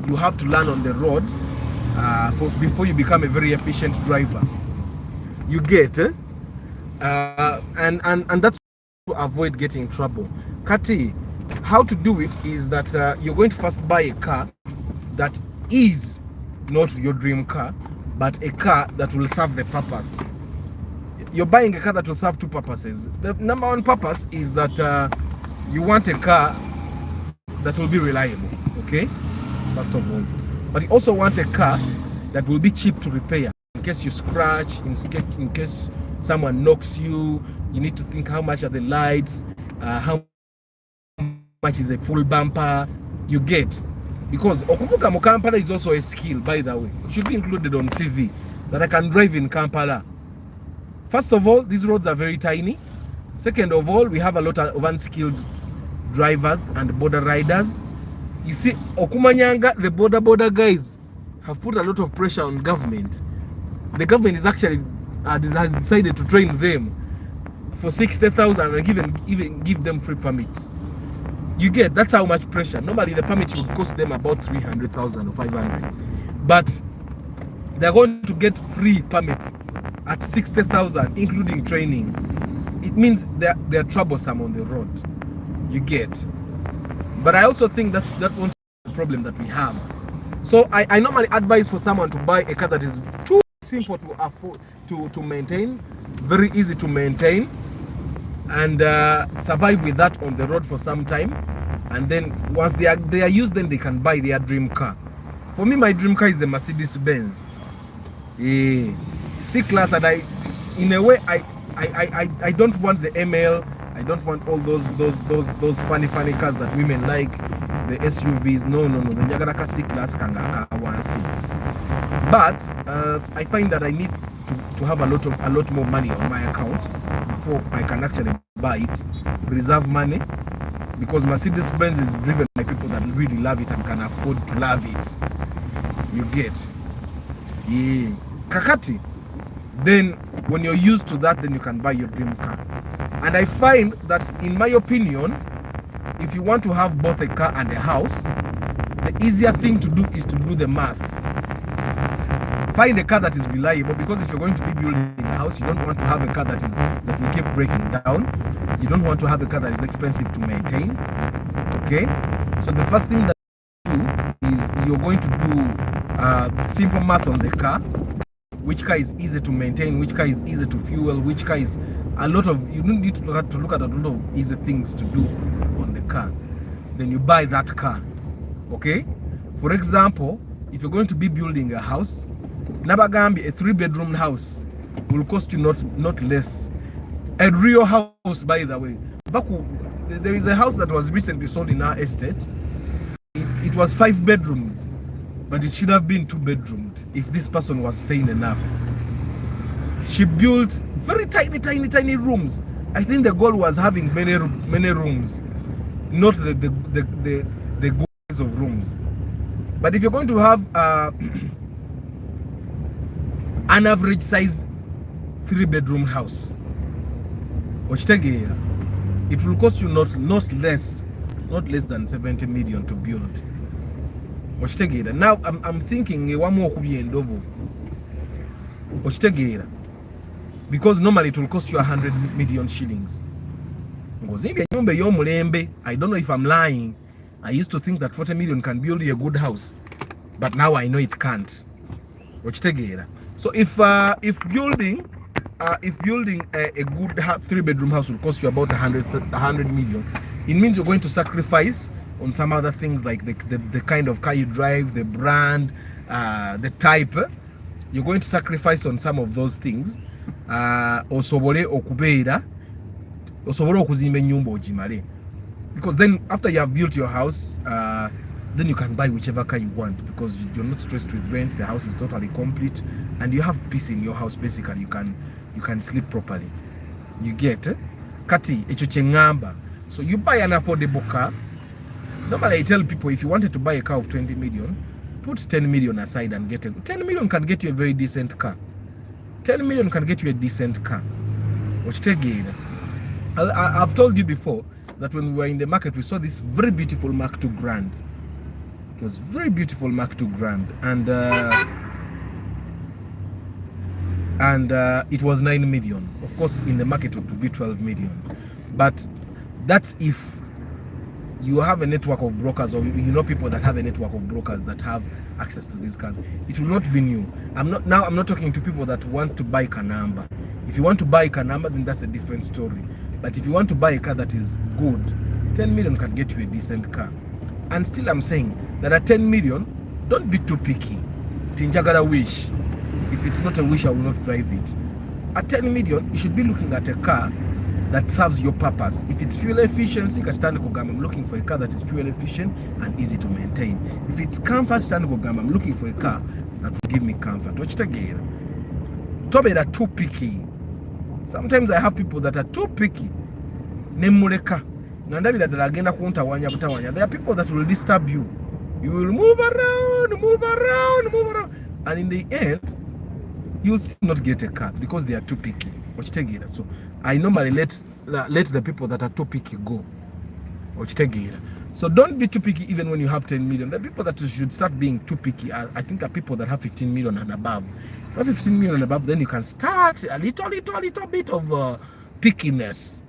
you have to learn on the road before you become a very efficient driver. You get, and that's to avoid getting in trouble. Kati, how to do it is that you're going to first buy a car that is not your dream car, but a car that will serve the purpose. You're buying a car that will serve two purposes. The number one purpose is that you want a car that will be reliable, okay, first of all. But you also want a car that will be cheap to repair. In case you scratch, in case someone knocks you, you need to think how much are the lights, how much is a full bumper. You get, because okuvuga mu Kampala is also a skill, by the way. It should be included on TV that I can drive in Kampala. First of all, these roads are very tiny. Second of all, we have a lot of unskilled drivers and border riders. You see, Okumanyanga, the border guys have put a lot of pressure on government. The government is actually has decided to train them for 60,000 and even give them free permits. You get, that's how much pressure. Normally the permit would cost them about 300,000 or 500, but they're going to get free permits at 60,000, including training. It means they're troublesome on the road. You get, but I also think that won't be the problem that we have. So I normally advise for someone to buy a car that is too simple to afford, to maintain, very easy to maintain, and survive with that on the road for some time. And then once they are used, then they can buy their dream car. For me, my dream car is a Mercedes Benz C-Class, and in a way I don't want the ML. I don't want all those funny cars that women like, the SUVs. No. Zenjagaraka C-Class kanga kawansi. But I find that I need to have a lot more money on my account before I can actually buy it. Reserve money, because Mercedes-Benz is driven by people that really love it and can afford to love it. You get, yeah. Kakati. Then when you're used to that, then you can buy your dream car. And I find that, in my opinion, if you want to have both a car and a house, the easier thing to do is to do the math. Find a car that is reliable, because if you're going to be building a house, you don't want to have a car that will keep breaking down. You don't want to have a car that is expensive to maintain. Okay, so the first thing that you do is you're going to do simple math on the car. Which car is easy to maintain, which car is easy to fuel, which car is you don't need to look at a lot of easy things to do on the car. Then you buy that car. Okay, for example, if you're going to be building a house, Nabagambi, a 3-bedroom house will cost you not less. A real house, by the way. There is a house that was recently sold in our estate. It was 5-bedroomed, but it should have been 2-bedroomed if this person was sane enough. She built very tiny rooms. I think the goal was having many rooms, not the goals of rooms. But if you're going to have an average size 3-bedroom house, it will cost you not less than 70 million to build. Now I'm thinking one more could be endobo. Because normally it will cost you 100 million shillings. I don't know if I'm lying. I used to think that 40 million can build a good house, but now I know it can't. So if building if building a good 3-bedroom house will cost you about 100 million, it means you're going to sacrifice on some other things like the kind of car you drive, the brand, the type. You're going to sacrifice on some of those things. Osobole okubeera, osobole okuzimba ennyumba ogimale. Because then after you have built your house, then you can buy whichever car you want, because you're not stressed with rent. The house is totally complete and you have peace in your house. Basically, you can sleep properly. You get kati ekyo kyengamba. So you buy an affordable car. Normally I tell people, if you wanted to buy a car of 20 million, put 10 million aside and get 10 million can get you a very decent car. 10 million can get you a decent car. I've told you before that when we were in the market, we saw this very beautiful Mark II Grand. It was very beautiful Mark II Grand, and it was 9 million. Of course, in the market it would be 12 million, but that's if you have a network of brokers, or you know people that have a network of brokers that have access to these cars. It will not be new. I'm not talking to people that want to buy Kanamba. If you want to buy Kanamba, then that's a different story. But if you want to buy a car that is good, 10 million can get you a decent car. And still I'm saying that at 10 million, don't be too picky. Tinjagara wish. If it's not a wish, I will not drive it. At 10 million, you should be looking at a car that serves your purpose. If it's fuel efficiency, I'm looking for a car that is fuel efficient and easy to maintain. If it's comfort, I'm looking for a car that will give me comfort. Watch it again. Tobe are too picky. Sometimes I have people that are too picky. There are people that will disturb you. You will move around, and in the end, you'll still not get a car because they are too picky. So I normally let the people that are too picky go. So don't be too picky even when you have 10 million. The people that should start being too picky I think are people that have 15 million and above. If you have 15 million and above, then you can start a little bit of pickiness.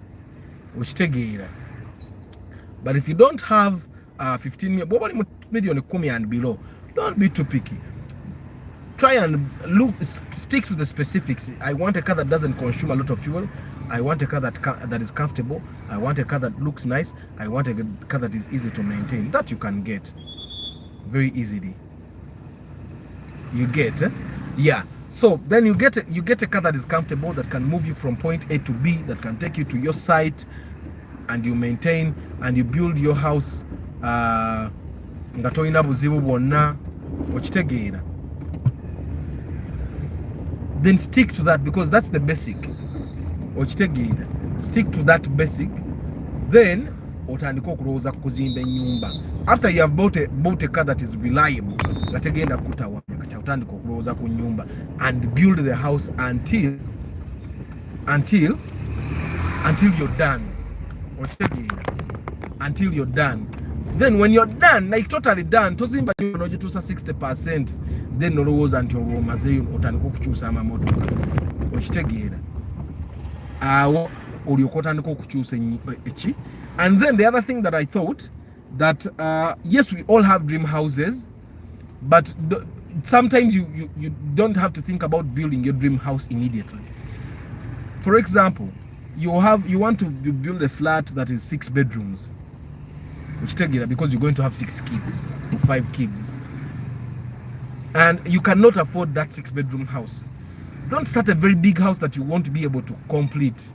But if you don't have 15 million and below, don't be too picky. Try and stick to the specifics. I want a car that doesn't consume a lot of fuel. I want a car that is comfortable. I want a car that looks nice. I want a car that is easy to maintain. That you can get very easily. You get, yeah. So then you get a car that is comfortable, that can move you from point A to B, that can take you to your site, and you maintain and you build your house. Then stick to that, because that's the basic. Stick to that basic. Then after you have bought a car that is reliable, and build the house until you're done. Until you're done. Then when you're done, like totally done, tozimba unojetusa 60%, then nolowoza anti omazeyo otandika okukyusa amamotoka. Okitegeera. Awo olyoka otandika okukyusa eki. And then the other thing that I thought, that yes, we all have dream houses, but sometimes you don't have to think about building your dream house immediately. For example, you want to build a flat that is 6 bedrooms, because you're going to have 6 kids or 5 kids, and you cannot afford that 6-bedroom house. Don't start a very big house that you won't be able to complete.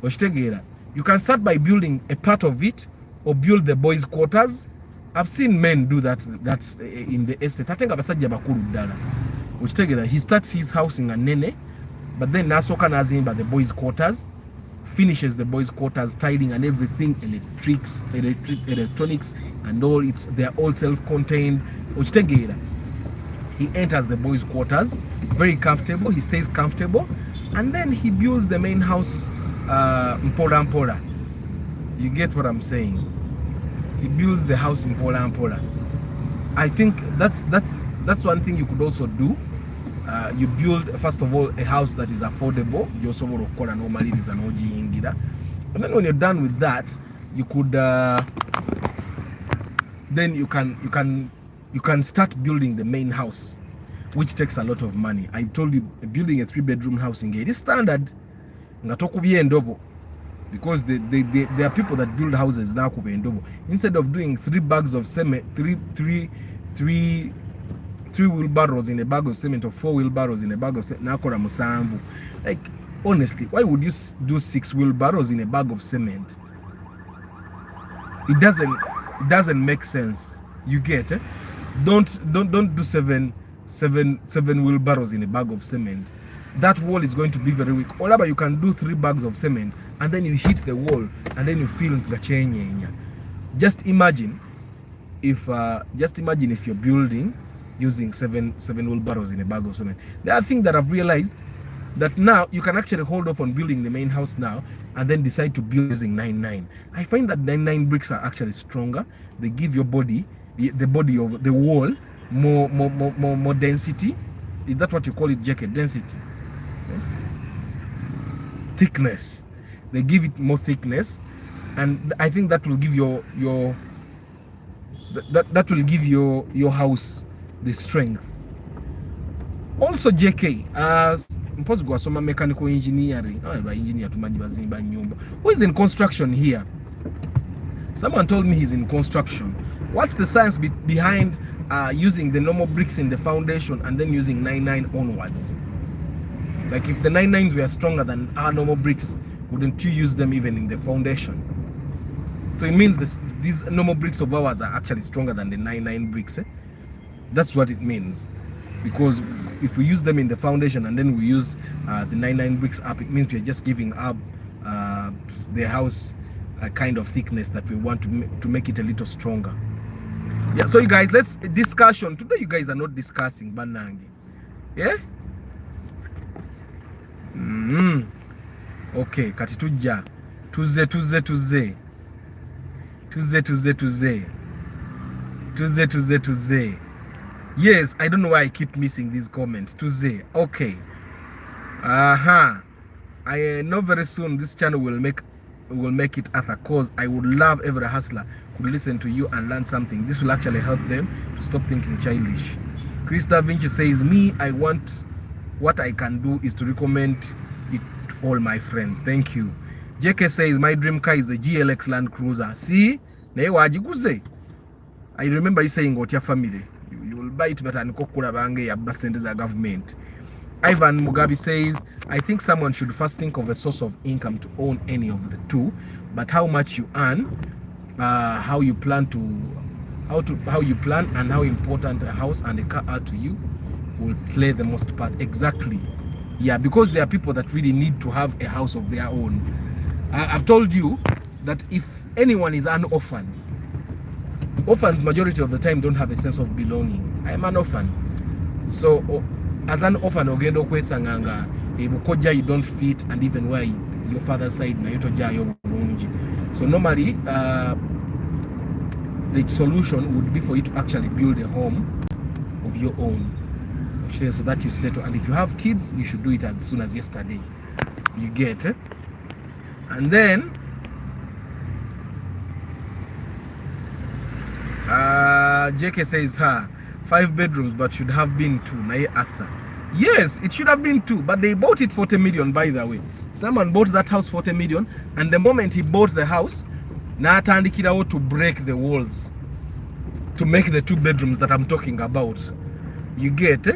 You can start by building a part of it, or build the boys' quarters. I've seen men do that. That's in the estate. I think abasajja bakulu ddala. He starts his house in a nene, but then nasoka nazimba the boys' quarters, finishes the boys' quarters, tiling and everything, electronics and all. They're all self-contained. He enters the boys' quarters, very comfortable. He stays comfortable, and then he builds the main house. Mpola. You get what I'm saying? He builds the house in Mpola. I think that's one thing you could also do. You build, first of all, a house that is affordable. Normally is an OG ingira. And then when you're done with that, you could then you can start building the main house. which takes a lot of money. I told you, building a 3-bedroom house in Gate is standard. Because there are people that build houses now. Instead of doing 3 bags of cement, three wheelbarrows in a bag of cement, or 4 wheelbarrows in a bag of cement. Like, honestly, why would you do 6 wheelbarrows in a bag of cement? It doesn't make sense. You get it? Don't do seven wheelbarrows in a bag of cement. That wall is going to be very weak. Or you can do 3 bags of cement and then you hit the wall and then you feel the change. Just imagine if you're building using seven wheelbarrows in a bag of cement. The other thing that I've realized, that now you can actually hold off on building the main house now and then decide to build using 9-9. I find that 9-9 bricks are actually stronger. They give your body, the body of the wall, more density. Is that what you call it, Jacket? Density? Thickness. They give it more thickness, and I think that will give your house the strength. Also JK, mpozi gwasoma mechanical engineering. Engineer tumanyi bazimba nyumba. Who is in construction here? Someone told me he's in construction. What's the science behind using the normal bricks in the foundation and then using 9-9 onwards? Like, if the 9-9s were stronger than our normal bricks, wouldn't you use them even in the foundation? So it means these normal bricks of ours are actually stronger than the 9-9 bricks. That's what it means. Because if we use them in the foundation and then we use the 9-9 bricks up, it means we're just giving up the house a kind of thickness that we want to make it a little stronger. Yeah, so you guys, let's discussion. Today you guys are not discussing Banangi. Yeah? Okay, kati tujja. Tuze. Yes, I don't know why I keep missing these comments. Tuze. Okay. I know very soon this channel will make it other, cause I would love every hustler could listen to you and learn something. This will actually help them to stop thinking childish. Chris Da Vinci says, what I can do is to recommend it to all my friends. Thank you. JK says, my dream car is the GLX Land Cruiser. See? I remember you saying what your family. You will buy it, but anikokura bange ya basendeza government. Ivan Mugabe says, I think someone should first think of a source of income to own any of the two, but how much you earn, how you plan, and how important a house and a car are to you will play the most part. Exactly. Yeah, because there are people that really need to have a house of their own. I've told you that if anyone is an orphan, orphans majority of the time don't have a sense of belonging. I am an orphan. So as an orphan, ogendo kwesanganga ebukoja you don't fit, and even where your father's side na yotoja yo bulungi. So normally the solution would be for you to actually build a home of your own, so that you settle. And if you have kids, you should do it as soon as yesterday. You get it? And then JK says 5 bedrooms, but should have been 2. Naye Arthur. Yes, it should have been 2, but they bought it 40 million, by the way. Someone bought that house 40 million, and the moment he bought the house, natandikirawo to break the walls to make the 2 bedrooms that I'm talking about. You get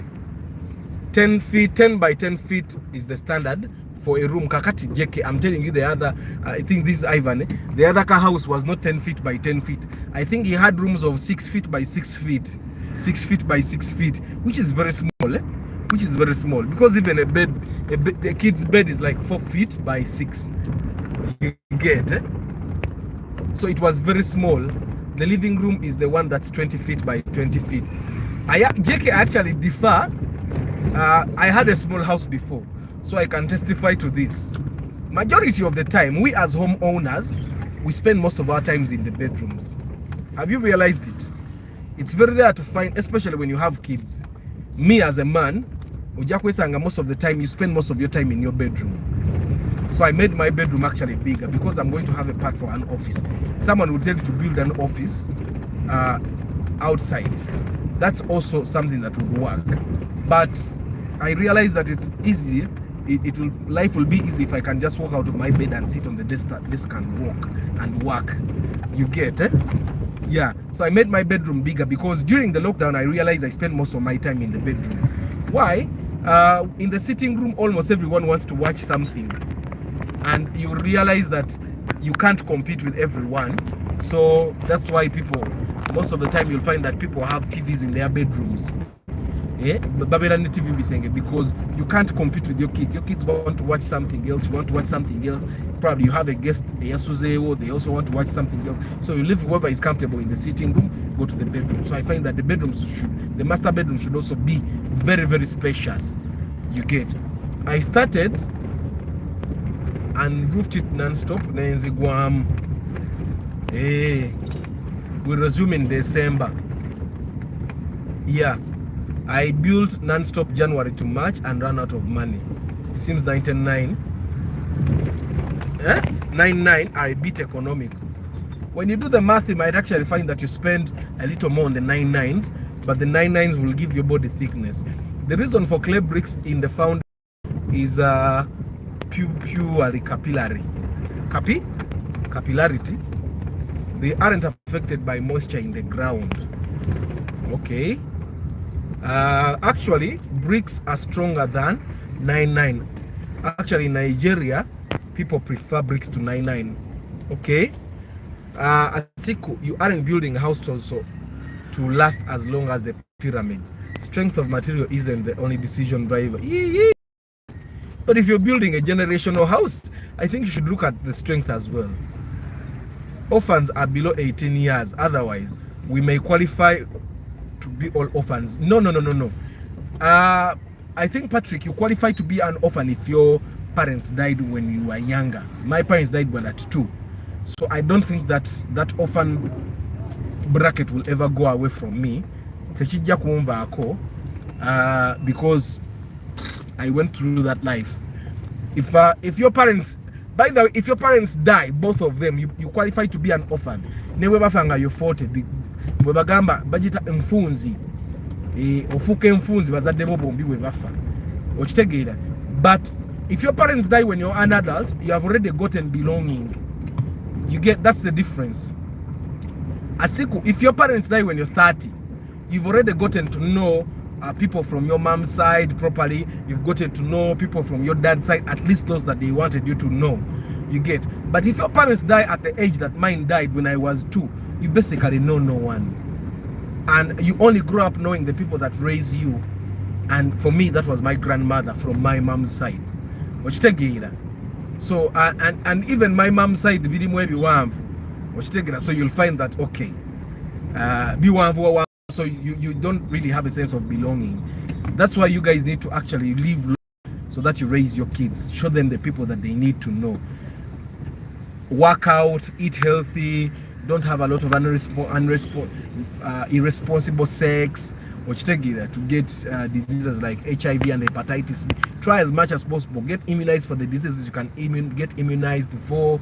10 by 10 feet is the standard for a room. Kakati JK, I'm telling you, the other, I think this is Ivan, the other car house was not 10 feet by 10 feet. I think he had rooms of 6 feet by 6 feet, 6 feet by 6 feet, which is very small. Which is very small, because even a kid's bed is like 4 feet by 6. You get So it was very small. The living room is the one that's 20 feet by 20 feet. JK actually differ. I had a small house before, so I can testify to this. Majority of the time, we as homeowners, we spend most of our times in the bedrooms. Have you realized it? It's very rare to find, especially when you have kids. Me as a man, most of the time you spend most of your time in your bedroom. So I made my bedroom actually bigger because I'm going to have a part for an office. Someone would tell you to build an office outside. That's also something that would work. but I realize that it's easy. Life will be easy if I can just walk out of my bed and sit on the desk and walk and work. You get it? Yeah. So I made my bedroom bigger because during the lockdown I realized I spent most of my time in the bedroom. Why? In the sitting room, almost everyone wants to watch something, and you realize that you can't compete with everyone. So that's why most of the time you'll find that people have TVs in their bedrooms. Yeah, because you can't compete with your kids. Your kids want to watch something else. You want to watch something else. Probably you have a guest, they also want to watch something else. So you leave whoever is comfortable in the sitting room, go to the bedroom. So I find that the master bedroom should also be very, very spacious. You get. I started and roofed it non-stop. We resume in December. Yeah. I built non-stop January to March and ran out of money. Since 99, 99 are a bit economic. When you do the math, you might actually find that you spend a little more on the 99s, but the 99s will give your body thickness. The reason for clay bricks in the foundation is purely capillarity. They aren't affected by moisture in the ground. Okay. Actually, bricks are stronger than 99. Actually, in Nigeria, people prefer bricks to 99. Okay. Asiku, you aren't building a house also to last as long as the pyramids. Strength of material isn't the only decision driver. But if you're building a generational house, I think you should look at the strength as well. Orphans are below 18 years. Otherwise, we may qualify to be all orphans. No. I think, Patrick, you qualify to be an orphan if your parents died when you were younger. My parents died when at 2. So I don't think that orphan bracket will ever go away from me. Because I went through that life. If your parents, by the way, if your parents die, both of them, you qualify to be an orphan. Never bafanga you 40. Webagamba bajita mfunzi ofuke mfunzi bazadde bo bombi webafa okitegeera. But if your parents die when you're an adult, you have already gotten belonging. You get, that's the difference. Asiku, if your parents die when you're 30, you've already gotten to know people from your mom's side properly. You've gotten to know people from your dad's side, at least those that they wanted you to know. You get. But if your parents die at the age that mine died when I was 2, you basically know no one, and you only grow up knowing the people that raise you. And for me, that was my grandmother from my mom's side. So and even my mom's side, so you'll find that okay, so you don't really have a sense of belonging. That's why you guys need to actually live so that you raise your kids, show them the people that they need to know. Work out, eat healthy, don't have a lot of irresponsible sex, to get diseases like HIV and hepatitis. Try as much as possible, get immunized for the diseases you can get immunized for.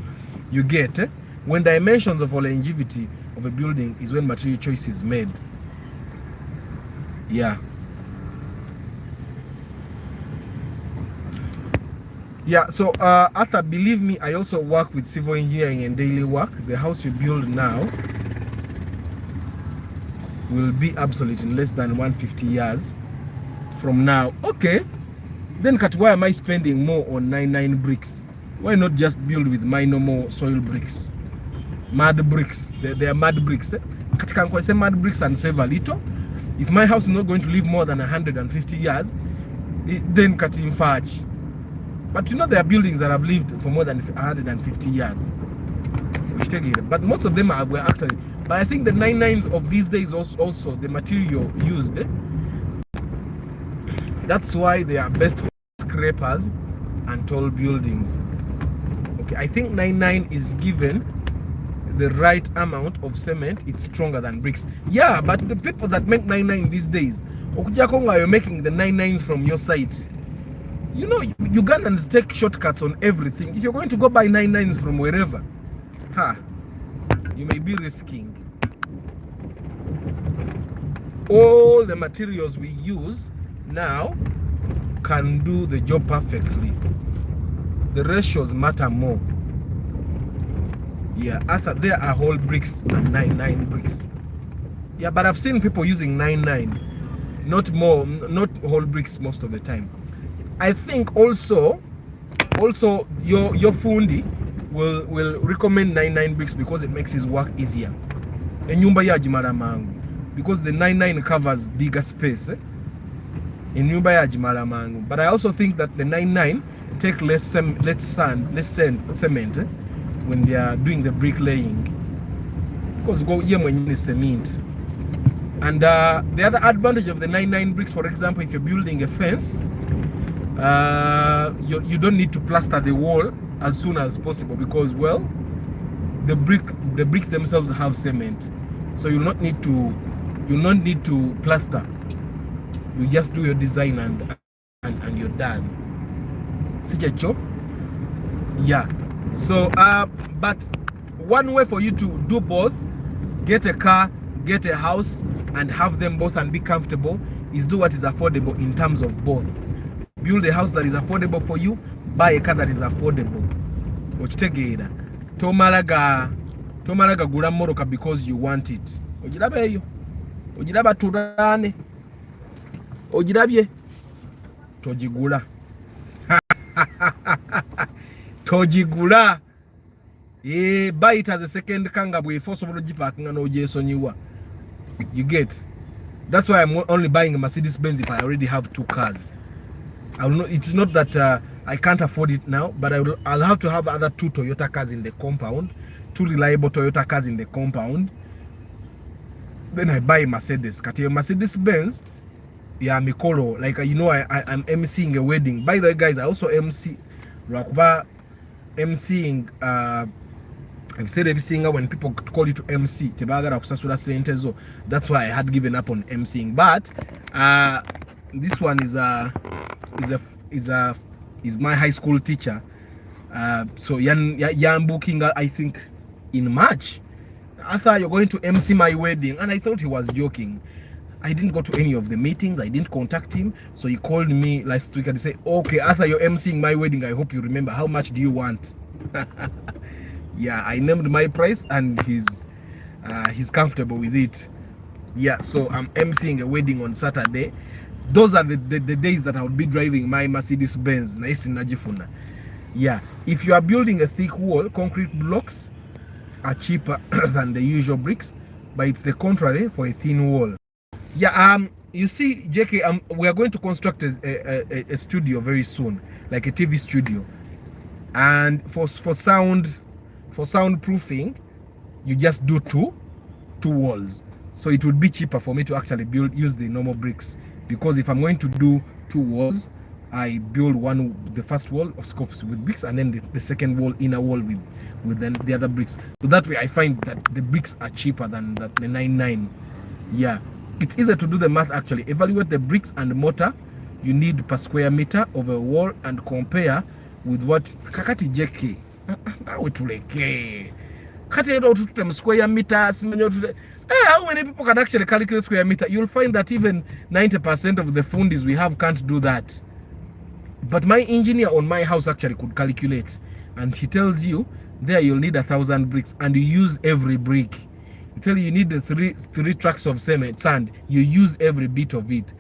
You get when dimensions of longevity of a building is when material choice is made. Yeah. So Arthur, believe me, I also work with civil engineering and daily work. The house you build now will be obsolete in less than 150 years from now. Okay, then why am I spending more on 99 bricks? Why not just build with my normal soil bricks? Mud bricks, they are mud bricks. Say mud bricks and save a little. If my house is not going to live more than 150 years, then cutting fudge. But you know, there are buildings that have lived for more than 150 years. But most of them were actually. But I think the 99s of these days also the material used. That's why they are best for scrapers and tall buildings. Okay, I think 99 is given the right amount of cement. It's stronger than bricks. Yeah, but the people that make 99 these days, you're making the 99s from your site. You know, Ugandans take shortcuts on everything. If you're going to go buy 99s from wherever, you may be risking. All the materials we use now can do the job perfectly. The ratios matter more. Yeah, after there are whole bricks and 9-9 bricks. Yeah, but I've seen people using 9-9, not whole bricks most of the time. I think also your fundi will recommend 9-9 bricks because it makes his work easier. Enyumba yajimala mangu because the 9-9 covers bigger space. Enyumba yajimala mangu. But I also think that the 9-9 take less cement when they are doing the bricklaying because go here when you cement. And the other advantage of the 9-9 bricks, for example, if you're building a fence, you don't need to plaster the wall as soon as possible because, well, the bricks themselves have cement, so you'll not need to plaster. You just do your design and you're done. Yeah. So but one way for you to do both, get a car, get a house, and have them both and be comfortable, is do what is affordable in terms of both. Build a house that is affordable for you, buy a car that is affordable. Okitegeera tomalaga gula moroka because you want it. Ogiraba eyo, ogiraba turane, ogirabye tojigula. Tojigula. Buy it as a second kanga bwefo osobola ogiparkinga n'ogyesonyiwa. You get? That's why I'm only buying a Mercedes Benz if I already have two cars. It's not that I can't afford it now, but I'll have to have other two Toyota cars in the compound, two reliable Toyota cars in the compound. Then I buy a Mercedes. Kati Mercedes Benz, yeah, Mikolo. Like I'm emceeing a wedding. By the way, guys, I also MC. MCing. I've said everything when people call you to MC. That's why I had given up on MCing. But this one is my high school teacher. So yan booking I think in March. I thought you're going to MC my wedding, and I thought he was joking. I didn't go to any of the meetings. I didn't contact him. So he called me last week and he said, okay, Arthur, you're MCing my wedding. I hope you remember. How much do you want? Yeah, I named my price and he's comfortable with it. Yeah, so I'm MCing a wedding on Saturday. Those are the days that I'll be driving my Mercedes Benz. Yeah, if you are building a thick wall, concrete blocks are cheaper than the usual bricks, but it's the contrary for a thin wall. Yeah, you see, JK, we are going to construct a studio very soon, like a TV studio, and for soundproofing, you just do two walls. So it would be cheaper for me to actually use the normal bricks, because if I'm going to do two walls, I build the first wall of course with bricks, and then the second wall, inner wall with then the other bricks. So that way I find that the bricks are cheaper than the 9-9. Yeah, it's easier to do the math actually. Evaluate the bricks and mortar you need per square meter of a wall and compare with what kakati JK. How many people can actually calculate square meter? You'll find that even 90% of the fundis we have can't do that. But my engineer on my house actually could calculate, and he tells you there you'll need 1,000 bricks, and you use every brick. He tells you need the three trucks of cement, sand, you use every bit of it.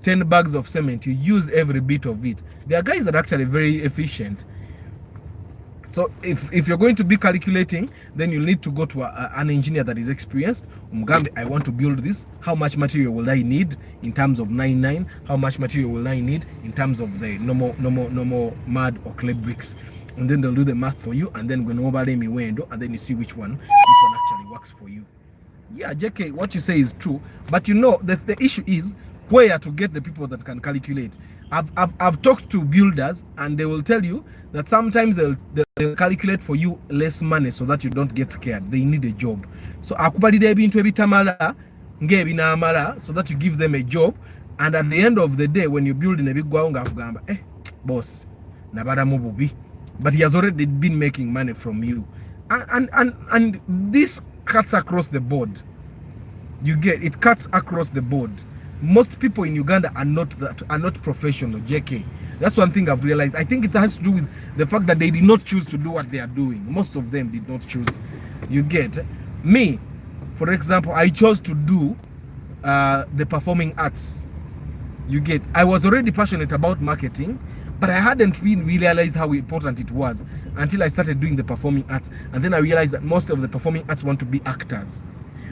10 bags of cement, you use every bit of it. There are guys that are actually very efficient. So if you're going to be calculating, then you'll need to go to an engineer that is experienced. I want to build this. How much material will I need in terms of 9-9? How much material will I need in terms of the normal mud or clay bricks? And then they'll do the math for you, and then when overlay me window, and then you see which one actually works for you. Yeah, JK, what you say is true, but you know the issue is where to get the people that can calculate. I've talked to builders, and they will tell you that sometimes they'll calculate for you less money so that you don't get scared. They need a job. So akubalira ebintu ebitamala ngebinamala so that you give them a job, and at the end of the day when you build in a big gwanga kugamba boss nabara mububi, but he has already been making money from you, and this cuts across the board. You get it, cuts across the board. most people in Uganda are not professional. JK, that's one thing I've realized. I think it has to do with the fact that they did not choose to do what they are doing. Most of them did not choose. You get me, for example, I chose to do the performing arts. You get, I was already passionate about marketing, but I hadn't really realized how important it was until I started doing the performing arts. And then I realized that most of the performing arts want to be actors.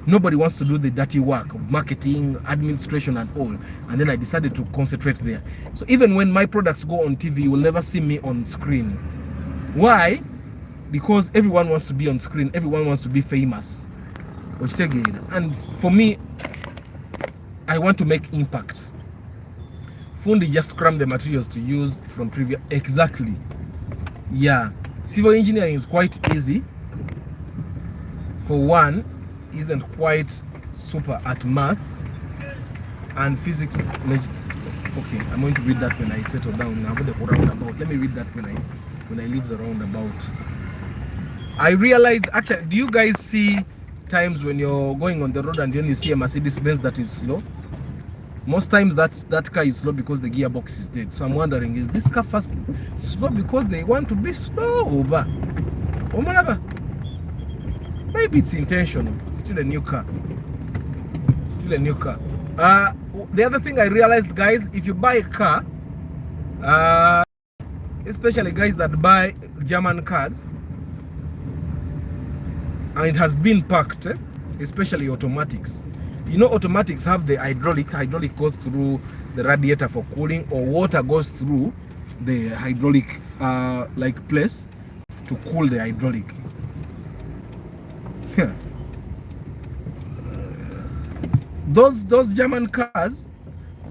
Nobody wants to do the dirty work of marketing, administration and all. And then I decided to concentrate there. So even when my products go on TV, you will never see me on screen. Why? Because everyone wants to be on screen. Everyone wants to be famous. And for me, I want to make impact. Fundi just cram the materials to use from previous. Exactly. Yeah. Civil engineering is quite easy. For one, isn't quite super at math and physics. Okay, I'm going to read that when I settle down. Now the roundabout. Let me read that when I leave the roundabout. I realized, actually, do you guys see times when you're going on the road and then you see a Mercedes Benz that is slow? Most times that car is slow because the gearbox is dead. So I'm wondering, is this car fast slow because they want to be slow? Maybe it's intentional. Still a new car. The other thing I realized, guys, if you buy a car, especially guys that buy German cars, and it has been parked, especially automatics. You know, automatics have the hydraulic goes through the radiator for cooling, or water goes through the hydraulic like place to cool the hydraulic. Those German cars,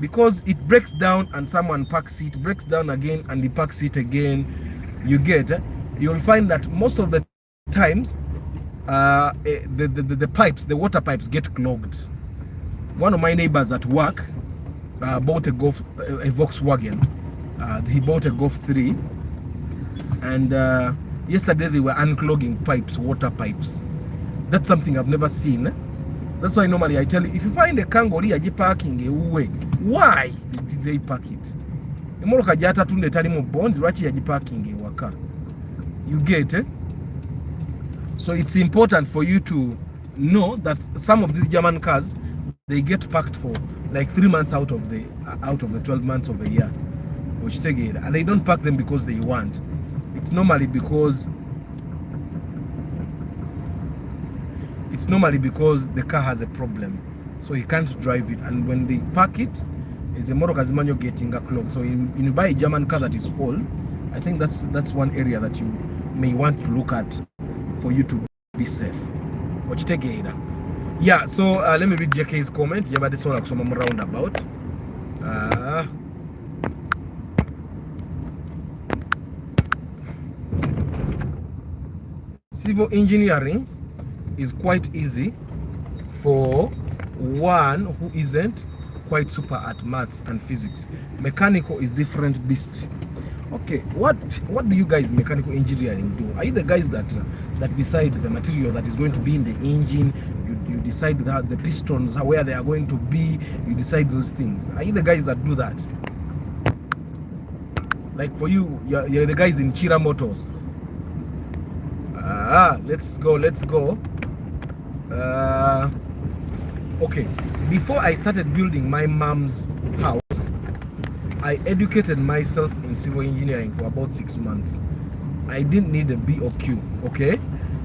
because it breaks down and someone parks it, breaks down again and he parks it again, you'll find that most of the times the pipes, the water pipes get clogged. One of my neighbors at work bought a Volkswagen. He bought a Golf 3, and yesterday they were unclogging pipes, water pipes. That's something I've never seen. That's why normally I tell you, if you find a Kangoli aje parking away, why did they park it? Emoroka jata tunde tali mu bond lwachi aje parking waka. You get it? So it's important for you to know that some of these German cars, they get parked for like 3 months out of the 12 months of a year, which take it, and they don't park them because they want. It's normally because the car has a problem, so he can't drive it. And when they park it, is a motor kazimanyo getting a clog. So when you buy a German car that is old, I think that's one area that you may want to look at for you to be safe. Which take it. Yeah, so let me read JK's comment. Yeah, but this one I'm roundabout. Civil engineering is quite easy for one who isn't quite super at maths and physics. Mechanical is different beast. Okay, what do you guys mechanical engineering do? Are you the guys that decide the material that is going to be in the engine? You decide that the pistons are where they are going to be. You decide those things. Are you the guys that do that? Like for you, you're the guys in Chira Motors. Let's go. Okay, before I started building my mom's house, I educated myself in civil engineering for about 6 months. I didn't need a B or Q, okay?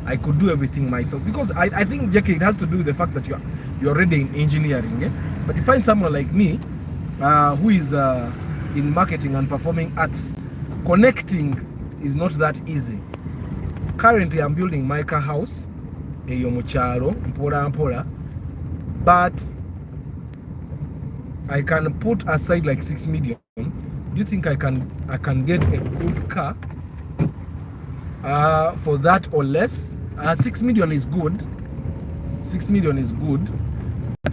I could do everything myself, because I think, JK, it has to do with the fact that you're already in engineering, eh? But you find someone like me who is in marketing and performing arts, connecting is not that easy. Currently, I'm building my car house, mpola, but I can put aside like 6 million. Do you think I can get a good car for that or less? 6 million is good. 6 million is good.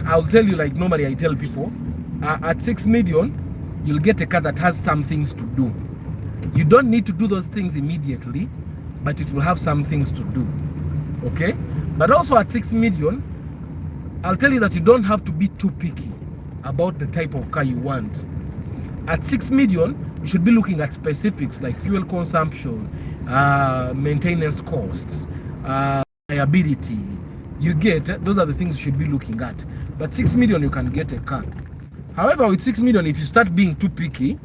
I'll tell you, like normally I tell people, at 6 million, you'll get a car that has some things to do. You don't need to do those things immediately, but it will have some things to do. Okay? But also at 6 million, I'll tell you that you don't have to be too picky about the type of car you want. At 6 million, you should be looking at specifics like fuel consumption, maintenance costs, liability. You get, those are the things you should be looking at. But 6 million, you can get a car. However, with 6 million, if you start being too picky,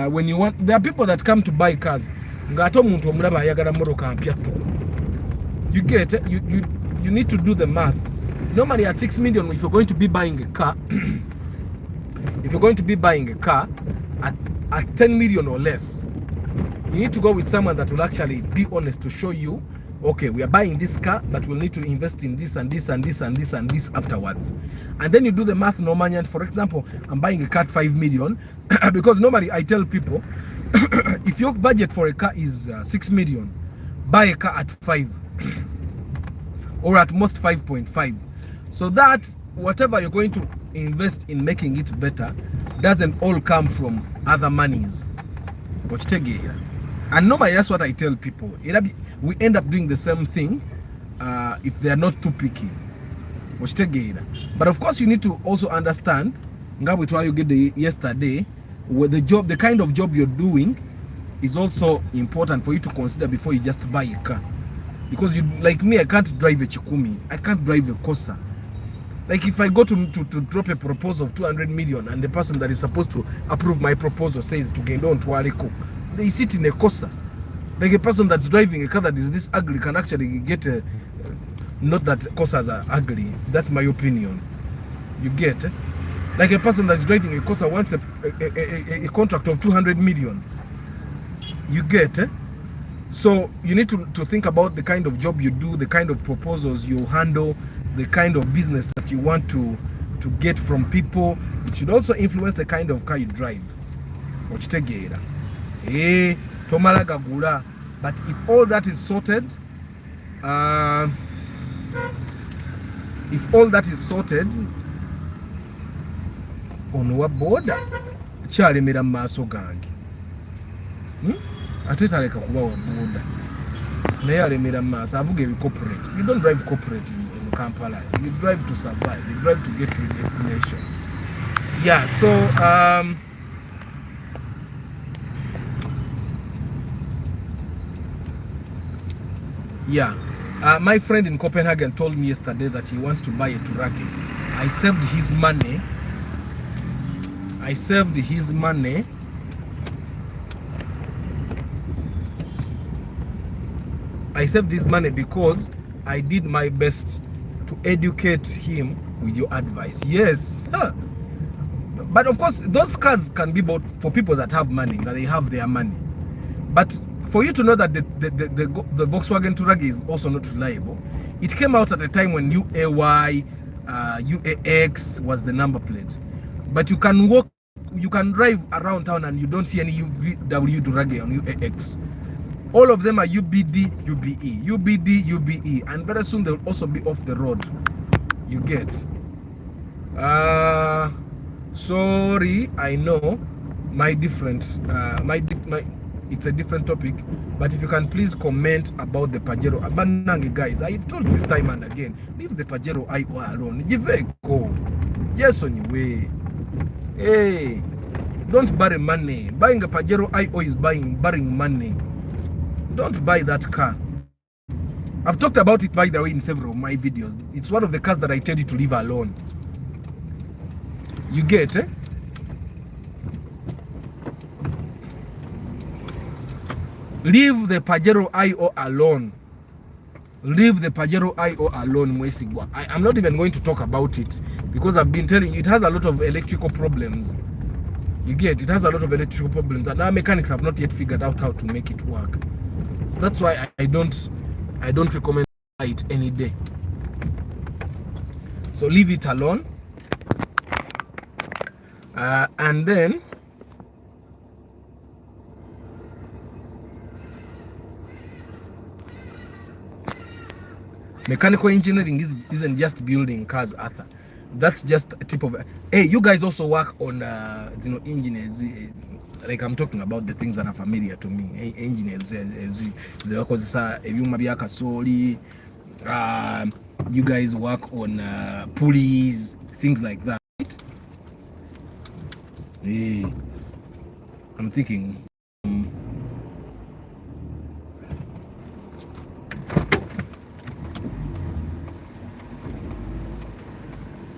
when you want, there are people that come to buy cars. You get, you need to do the math. Normally at 6 million, if you're going to be buying a car, if you're going to be buying a car at 10 million or less, you need to go with someone that will actually be honest to show you, okay, we are buying this car, but we'll need to invest in this and this and this and this and this afterwards. And then you do the math normally. And for example, I'm buying a car at 5 million because normally I tell people, if your budget for a car is 6 million, buy a car at 5 or at most 5.5, so that whatever you're going to invest in making it better doesn't all come from other monies. And normally that's what I tell people. We end up doing the same thing if they are not too picky. But of course you need to also understand, you get yesterday, where the kind of job you're doing is also important for you to consider before you just buy a car. Because you, like me, I can't drive a Chikumi, I can't drive a Corsa. Like if I go to drop a proposal of 200 million and the person that is supposed to approve my proposal says to get on to Aleko, they sit in a Corsa. Like a person that's driving a car that is this ugly can actually get a, not that Corsas are ugly, that's my opinion. You get, like a person that's driving a Corsa wants a contract of 200 million. You get, so you need to think about the kind of job you do, the kind of proposals you handle, the kind of business that you want to get from people. It should also influence the kind of car you drive. But if all that is sorted, on what border kyalemera mu maaso gange ate taleka kuba wa border naye alemera mu maaso avuga ebi corporate. You don't drive corporate in Kampala, you drive to survive, you drive to get to your destination. Yeah, so yeah, my friend in Copenhagen told me yesterday that he wants to buy a Turage. I saved his money. Because I did my best to educate him with your advice. Yes. But of course, those cars can be bought for people that have money, that they have their money. But for you to know that the Volkswagen Touareg is also not reliable, it came out at a time when UAY, UAX was the number plate. But you can walk, you can drive around town and you don't see any UVW Touareg on UAX. All of them are UBD, UBE, UBD, UBE, and very soon they'll also be off the road. You get. Sorry, I know it's a different topic, but if you can please comment about the Pajero. Abanange guys, I've told you time and again, leave the Pajero IO alone. Jiveko. Yes on your way. Hey, don't bury money. Buying a Pajero IO is borrowing money. Don't buy that car. I've talked about it, by the way, in several of my videos. It's one of the cars that I tell you to leave alone. You get, eh? Leave the Pajero IO alone. Leave the Pajero IO alone, Mwesigwa. I'm not even going to talk about it because I've been telling you it has a lot of electrical problems. You get, it has a lot of electrical problems and our mechanics have not yet figured out how to make it work. So that's why I don't recommend it any day. So leave it alone. And then mechanical engineering isn't just building cars, Arthur. That's just a tip of it. Hey, you guys also work on engineers. Like I'm talking about the things that are familiar to me. Engineers, you guys work on pulleys, things like that. Right? I'm thinking.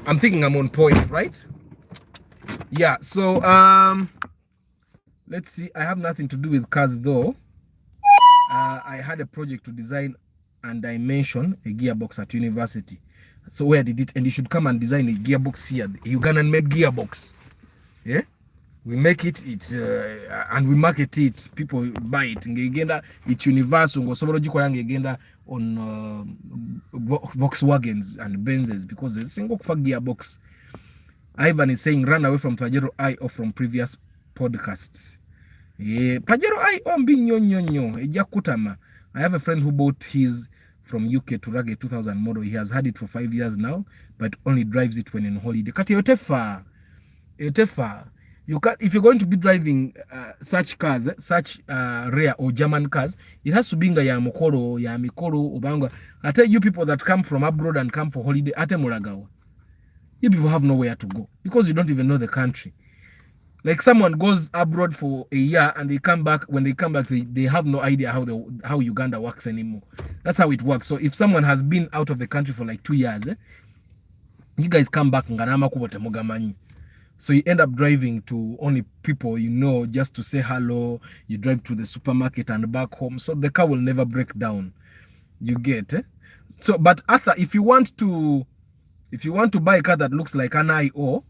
I'm on point, right? Yeah. So let's see. I have nothing to do with cars though. I had a project to design and dimension a gearbox at university. So where did it? And you should come and design a gearbox here, a Ugandan made gearbox. Yeah, we make it, and we market it. People buy it. Ngegenda it's universal. Ngosobolo gikola ngegenda on Volkswagens and Benzes because there's a single gearbox. Ivan is saying run away from Pajero I or from previous podcasts. Yeah, Pajero I Ejakutama. I have a friend who bought his from UK to Rage 2000 model. He has had it for 5 years now, but only drives it when in holiday. Kati yotefa. You can, if you're going to be driving such cars, such rare or German cars, it has to be nga ya mukoro, ya mikoro, ubanga. I tell you people that come from abroad and come for holiday, ate mulagawa. You people have nowhere to go because you don't even know the country. Like someone goes abroad for a year and they come back. When they come back, they have no idea how Uganda works anymore. That's how it works. So if someone has been out of the country for like 2 years, you guys come back nganama kubote mugamanyi. So you end up driving to only people you know just to say hello. You drive to the supermarket and back home. So the car will never break down. You get So, but Arthur, if you want to buy a car that looks like an IO,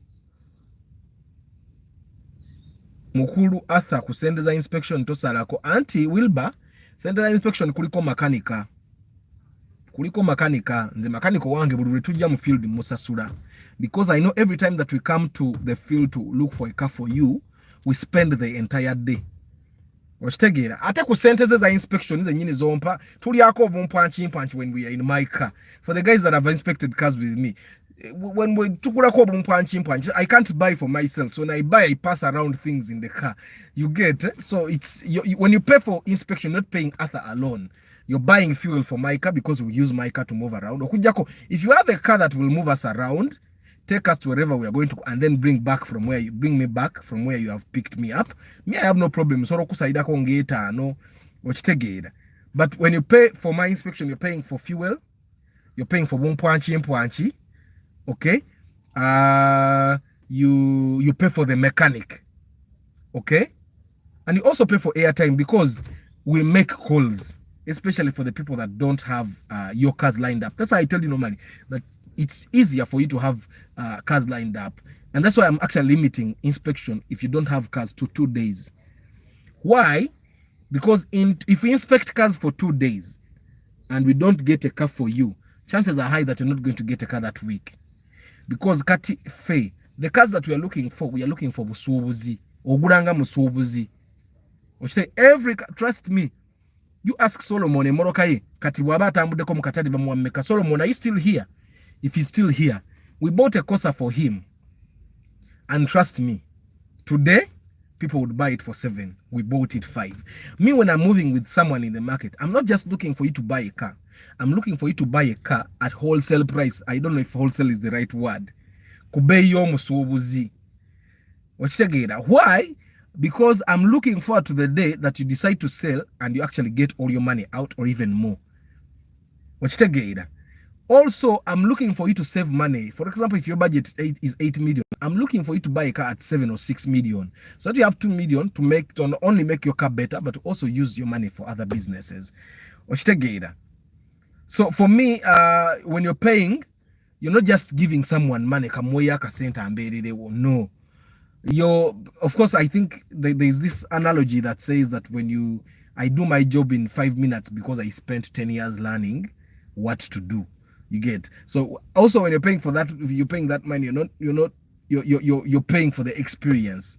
mukulu Arthur kusendeza inspection tosalako anti Wilbur sendeza inspection kuliko makanika nze makaniko wange buli tujja mu field musasula because I know every time that we come to the field to look for a car for you we spend the entire day. Okitegeera ate ku senteze za inspection zenyini zompa tulyako obumpanchi when we are in my car. For the guys that have inspected cars with me, when we tukulako obumpanchi I can't buy for myself. So when I buy, I pass around things in the car. You get so it's when you pay for inspection, not paying Arthur alone. You're buying fuel for my car because we use my car to move around. If you have a car that will move us around, take us to wherever we are going to, and then bring me back from where you have picked me up. Me, I have no problem. But when you pay for my inspection, you're paying for fuel, you're paying for mpwanchi, okay? You pay for the mechanic, okay? And you also pay for airtime because we make calls, especially for the people that don't have your cars lined up. That's why I tell you normally that it's easier for you to have cars lined up. And that's why I'm actually limiting inspection if you don't have cars to 2 days. Why? Because if we inspect cars for 2 days and we don't get a car for you, chances are high that you're not going to get a car that week. Because kati fe, the cars that we are looking for busubuzi. Oguranga musubuzi. Which say trust me, you ask Solomon Morokai, kati wabata ambudeko mkatadi bamuameka. Solomon, are you still here? If he's still here, we bought a Corsa for him. And trust me, today, people would buy it for 7. We bought it 5. Me, when I'm moving with someone in the market, I'm not just looking for you to buy a car. I'm looking for you to buy a car at wholesale price. I don't know if wholesale is the right word. Kubeyo musubuzi. Why? Because I'm looking forward to the day that you decide to sell and you actually get all your money out or even more. Also, I'm looking for you to save money. For example, if your budget is 8 million, I'm looking for you to buy a car at 7 or 6 million. So that you have 2 million to not only make your car better, but also use your money for other businesses. So for me, when you're paying, you're not just giving someone money. No. Of course, I think there's this analogy that says that I do my job in 5 minutes because I spent 10 years learning what to do. You get. So also when you're paying for that, if you're paying that money, you're paying for the experience,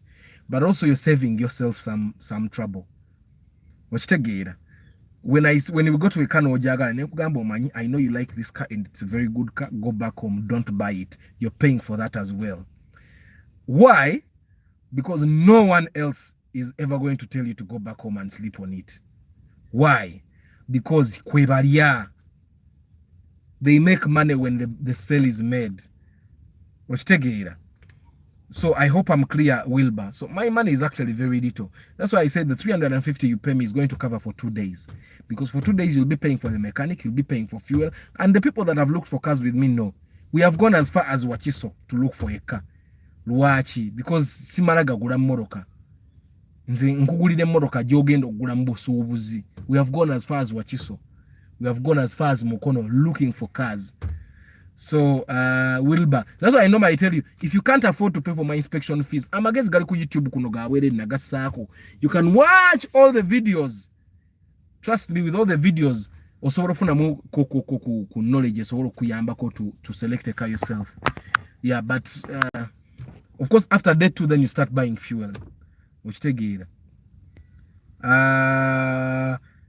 but also you're saving yourself some trouble. When we go to a car, I know you like this car and it's a very good car. Go back home, don't buy it. You're paying for that as well. Why? Because no one else is ever going to tell you to go back home and sleep on it. Why? Because they make money when the sale is made. So I hope I'm clear, Wilbur. So my money is actually very little. That's why I said the 350 you pay me is going to cover for 2 days. Because for 2 days you'll be paying for the mechanic, you'll be paying for fuel. And the people that have looked for cars with me know. We have gone as far as Wachiso to look for a car. Luachi. Because simaraga gula moroka. Nze nkugulide moroka jogendo gula mbusubuzi. We have gone as far as Wachiso. We have gone as far as Mukono looking for cars. So, Wilbur, that's why I normally tell you, if you can't afford to pay for my inspection fees, I'm against Gariku YouTube Kunogawere Nagasako. You can watch all the videos. Trust me, with all the videos, also knowledge to select a car yourself. Yeah, but of course, after day 2, then you start buying fuel. Which take it.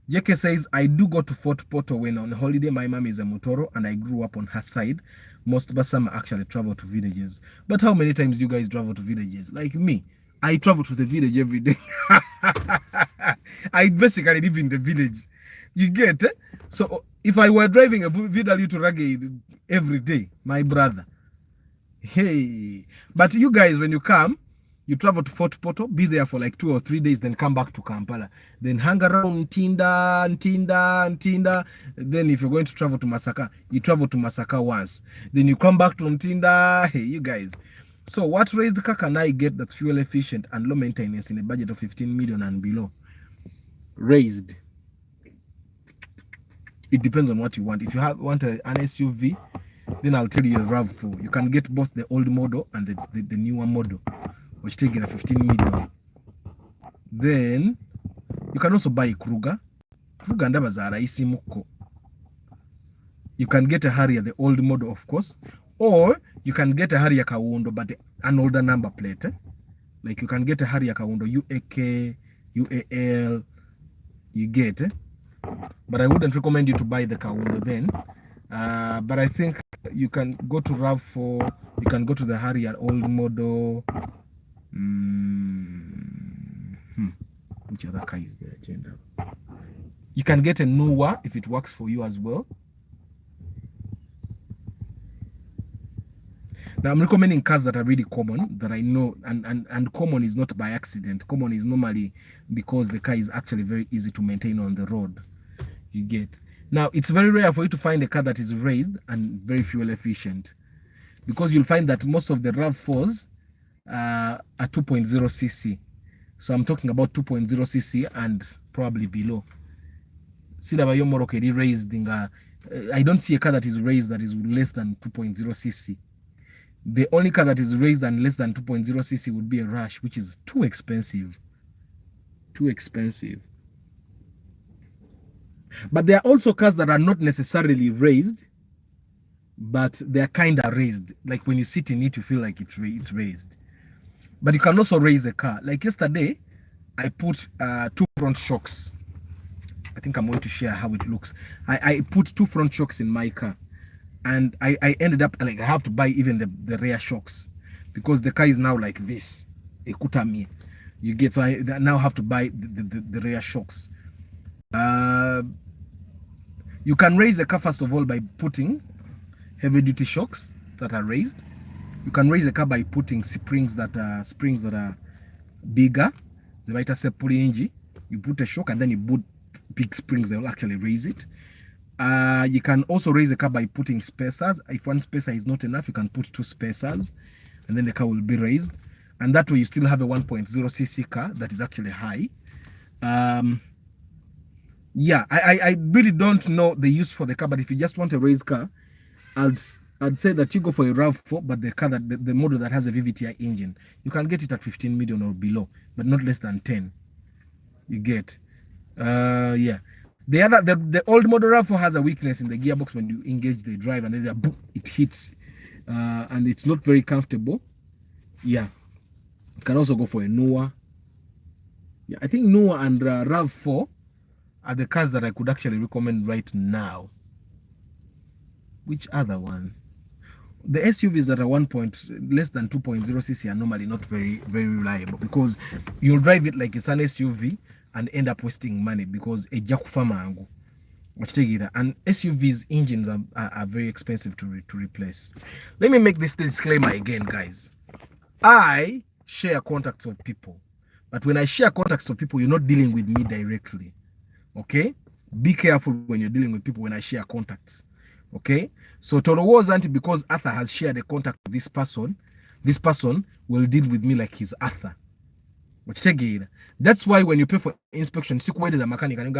JK says, I do go to Fort Porto when on holiday. My mom is a Motoro and I grew up on her side. Most of us actually travel to villages. But how many times do you guys travel to villages? Like me, I travel to the village every day. I basically live in the village. You get it? So if I were driving a VW to Ragate every day, my brother, hey. But you guys, when you come, you travel to Fort Porto, be there for like 2 or 3 days, then come back to Kampala. Then hang around Ntinda. Then if you're going to travel to Masaka, you travel to Masaka once. Then you come back to Ntinda. Hey, you guys. So what raised car can I get that's fuel efficient and low maintenance in a budget of 15 million and below? Raised. It depends on what you want. If you want an SUV, then I'll tell you a RAV4. You can get both the old model and the newer model, which take it at 15 million. Then you can also buy a Kruger. Kruger and Bazara Isimuko. You can get a Harrier, the old model, of course, or you can get a Harrier Kawundo, but an older number plate. Like you can get a Harrier Kawundo UAK, UAL. You get. But I wouldn't recommend you to buy the Kawundo then. But I think you can go to RAV4. You can go to the Harrier old model. Which other car is there? Agenda. You can get a newer if it works for you as well. Now I'm recommending cars that are really common, that I know, and common is not by accident. Common is normally because the car is actually very easy to maintain on the road. You get. Now it's very rare for you to find a car that is raised and very fuel efficient, because you'll find that most of the RAV4s are 2.0 cc. So I'm talking about 2.0 cc and probably below. Sidabayo Morokeri raised in I don't see a car that is raised that is less than 2.0 cc. The only car that is raised and less than 2.0 cc would be a Rush, which is too expensive. Too expensive. But there are also cars that are not necessarily raised, but they are kind of raised. Like when you sit in it, you feel like it's raised. But you can also raise a car. Like yesterday, I put 2 front shocks. I think I'm going to share how it looks. I put 2 front shocks in my car. And I ended up, like, I have to buy even the rear shocks, because the car is now like this. Ekutami. You get, so I now have to buy the rear shocks. You can raise the car first of all by putting heavy duty shocks that are raised. You can raise the car by putting springs that are bigger. The writer said pulingi. You put a shock and then you put big springs. They will actually raise it. You can also raise the car by putting spacers. If one spacer is not enough, you can put 2 spacers, and then the car will be raised. And that way you still have a 1.0 cc car that is actually high. Yeah, I really don't know the use for the car, but if you just want a raised car, I'd say that you go for a RAV4, but the car that the model that has a VVTi engine, you can get it at 15 million or below, but not less than 10. You get. Yeah. The old model RAV4 has a weakness in the gearbox. When you engage the drive and then boom, it hits, and it's not very comfortable. Yeah, you can also go for a newer. Yeah, I think newer and RAV4 are the cars that I could actually recommend right now. Which other one? The SUVs that are less than 2.0 cc are normally not very reliable, because you'll drive it like it's an SUV and end up wasting money, because a jakufa mangu. And SUVs engines are very expensive to replace. Let me make this disclaimer again, guys. I share contacts of people, but when I share contacts of people, you're not dealing with me directly. Okay, be careful when you're dealing with people when I share contacts. Okay, so Toro wasn't because Arthur has shared a contact with this person will deal with me like he's Arthur. That's why when you pay for inspection, the mechanic and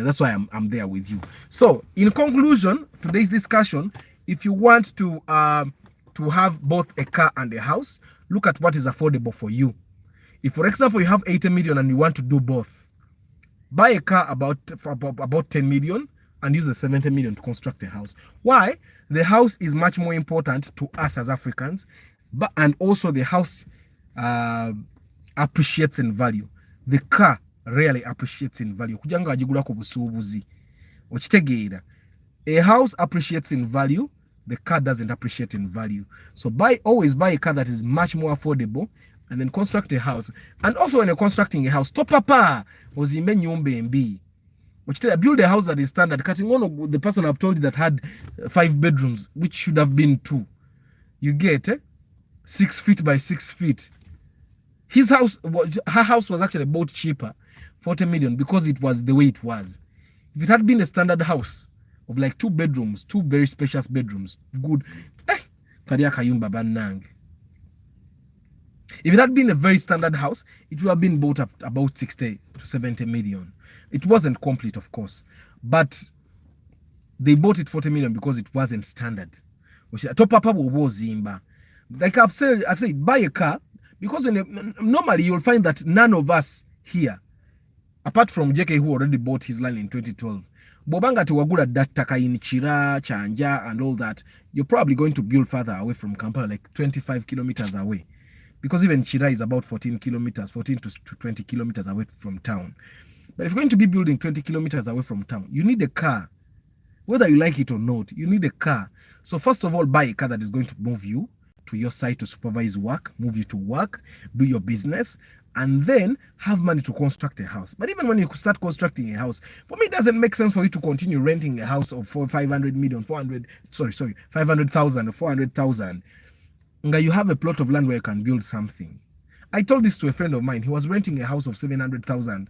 that's why I'm there with you. So in conclusion, today's discussion, if you want to have both a car and a house, look at what is affordable for you. If, for example, you have 80 million and you want to do both, buy a car about 10 million and use the 70 million to construct a house. Why? The house is much more important to us as Africans, and also the house appreciates in value. The car rarely appreciates in value. A house appreciates in value, the car doesn't appreciate in value. So always buy a car that is much more affordable and then construct a house. And also when you're constructing a house, build a house that is standard. Cutting one of the person I've told you that had 5 bedrooms, which should have been 2. You get 6 feet by 6 feet. Her house was actually bought cheaper, 40 million, because it was the way it was. If it had been a standard house of like 2 bedrooms, 2 very spacious bedrooms, good. If it had been a very standard house, it would have been bought at about 60 to 70 million. It wasn't complete, of course, but they bought it 40 million because it wasn't standard. Like I've said, buy a car, because normally you'll find that none of us here, apart from JK who already bought his land in 2012, Bobanga to Wagura Dataka in Chira, Chanja, and all that, you're probably going to build further away from Kampala, like 25 kilometers away. Because even Chira is about 14 to 20 kilometers away from town. But if you're going to be building 20 kilometers away from town, you need a car. Whether you like it or not, you need a car. So first of all, buy a car that is going to move you to your site to supervise work, move you to work, do your business, and then have money to construct a house. But even when you start constructing a house, for me, it doesn't make sense for you to continue renting a house of 500,000 or 400,000. You have a plot of land where you can build something. I told this to a friend of mine. He was renting a house of 700,000,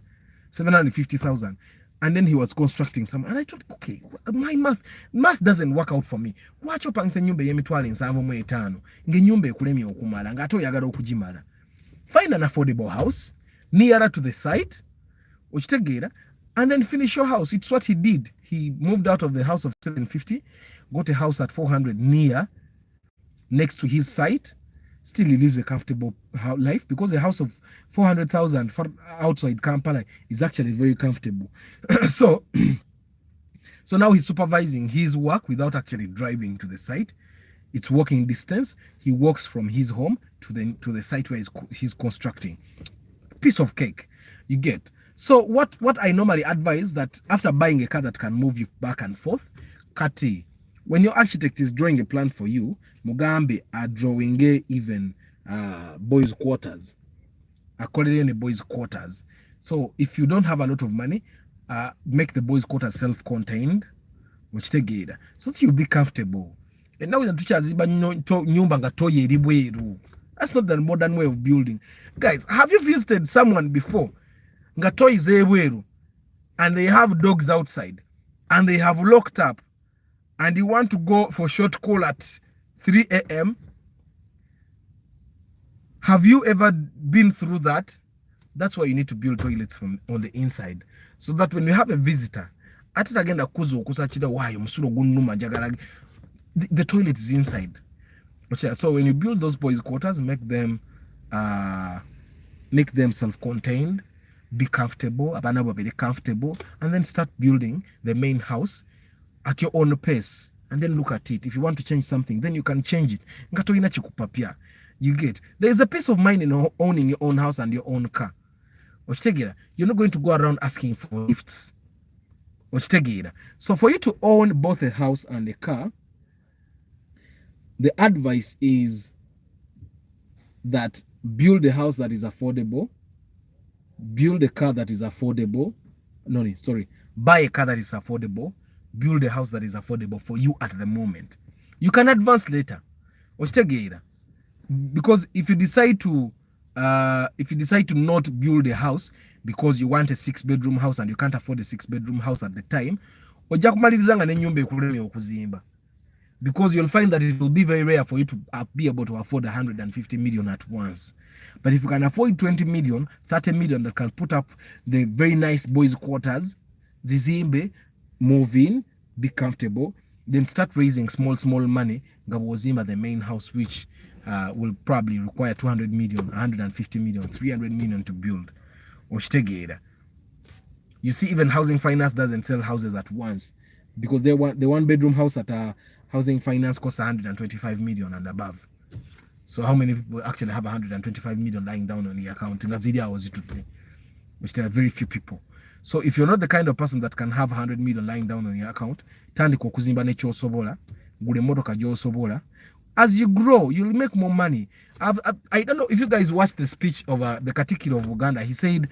750,000, and then he was constructing some. And I thought, okay, my math doesn't work out for me. Watch up and say nyumba yemitwala nsanvu mu etaano. Nyumba ekulemi okumala ngato yagala okujimala. Find an affordable house nearer to the site, and then finish your house. It's what he did. He moved out of the house of 750, got a house at 400 next to his site. Still, he lives a comfortable life, because a house of 400,000 outside Kampala is actually very comfortable. So now he's supervising his work without actually driving to the site. It's walking distance. He walks from his home to the site where he's constructing. Piece of cake, you get. So what I normally advise, that after buying a car that can move you back and forth, Kati, when your architect is drawing a plan for you, Mugambe are drawing even boys' quarters. According to boys' quarters. So if you don't have a lot of money, make the boys' quarters self-contained, which take it, so that you'll be comfortable. And now the teachers, that's not the modern way of building. Guys, have you visited someone before? And they have dogs outside, and they have locked up, and you want to go for short call at 3 a.m. Have you ever been through that? That's why you need to build toilets from on the inside, so that when you have a visitor, the toilet is inside. So when you build those boys' quarters, make them self-contained, be comfortable, and then start building the main house at your own pace, and then look at it. If you want to change something, then you can change it. You get. There is a peace of mind in owning your own house and your own car. You're not going to go around asking for lifts. So for you to own both a house and a car, the advice is that build a house that is affordable, build a car that is affordable. Buy a car that is affordable, build a house that is affordable for you at the moment. You can advance later. because if you decide to not build a house because you want a 6-bedroom house and you can't afford a 6-bedroom house at the time, ojja kumalirizanga n'ennyumba ekulemye okuzimba, because you'll find that it will be very rare for you to be able to afford 150 million at once. But if you can afford 20 million, 30 million that can put up the very nice boys' quarters, zizimbe, move in, be comfortable, then start raising small money, ngabozimba the main house, which will probably require 200 million, 150 million, 300 million to build. Oshtegera. You see, even housing finance doesn't sell houses at once, because the 1-bedroom house at housing finance costs 125 million and above. So how many people actually have 125 million lying down on the account? Which there are very few people. So if you're not the kind of person that can have 100 million lying down on your account, tandika okuzimba n'ekyo osobola, gula emmotoka gy'osobola. As you grow, you'll make more money. I don't know if you guys watched the speech of the Katikiro of Uganda. He said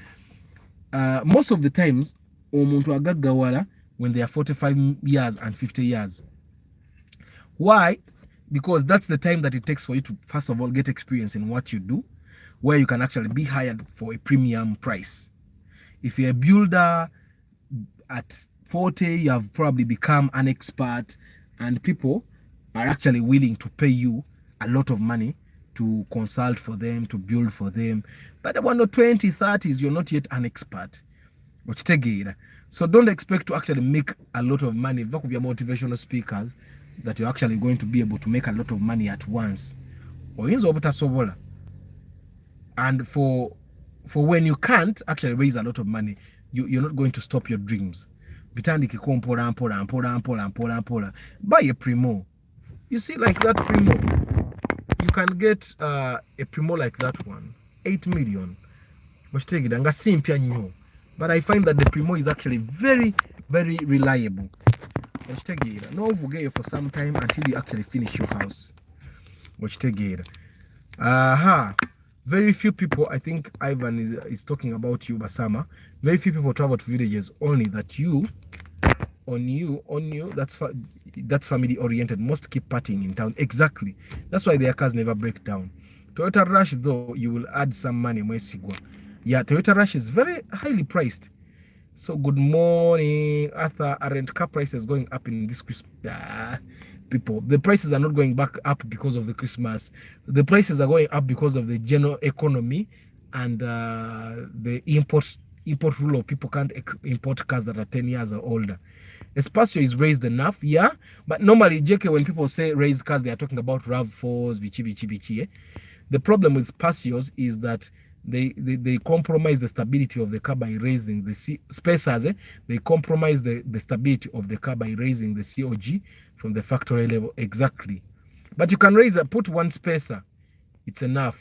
most of the times omuntu agaggawala when they are 45 years and 50 years. Why? Because that's the time that it takes for you to, first of all, get experience in what you do, where you can actually be hired for a premium price. If you're a builder at 40, you have probably become an expert, and people are actually willing to pay you a lot of money to consult for them, to build for them. But when you're 20, 30s, you're not yet an expert. So don't expect to actually make a lot of money. That could be motivational speakers that you're actually going to be able to make a lot of money at once. And for when you can't actually raise a lot of money, you're not going to stop your dreams. Buy a Primo. You see, like that Primo, you can get a Primo like that one, 8 million. But I find that the Primo is actually very, very reliable. No forget for some time until you actually finish your house. Very few people, I think Ivan is talking about you, Basama. Very few people travel to villages, only that that's family oriented. Most keep partying in town. Exactly. That's why their cars never break down. Toyota Rush, though, you will add some money. Yeah, Toyota Rush is very highly priced. So good morning, Arthur. Aren't car prices going up in this Christmas? People, the prices are not going back up because of the Christmas. The prices are going up because of the general economy and the import rule of people can't import cars that are 10 years or older. Espacio is raised enough, yeah, but normally, JK, when people say raise cars, they are talking about RAV4s, bichi. The problem with Spacios is that they compromise the stability of the car by raising the spacers. They compromise the stability of the car by raising the COG from the factory level. Exactly. But you can put one spacer. It's enough.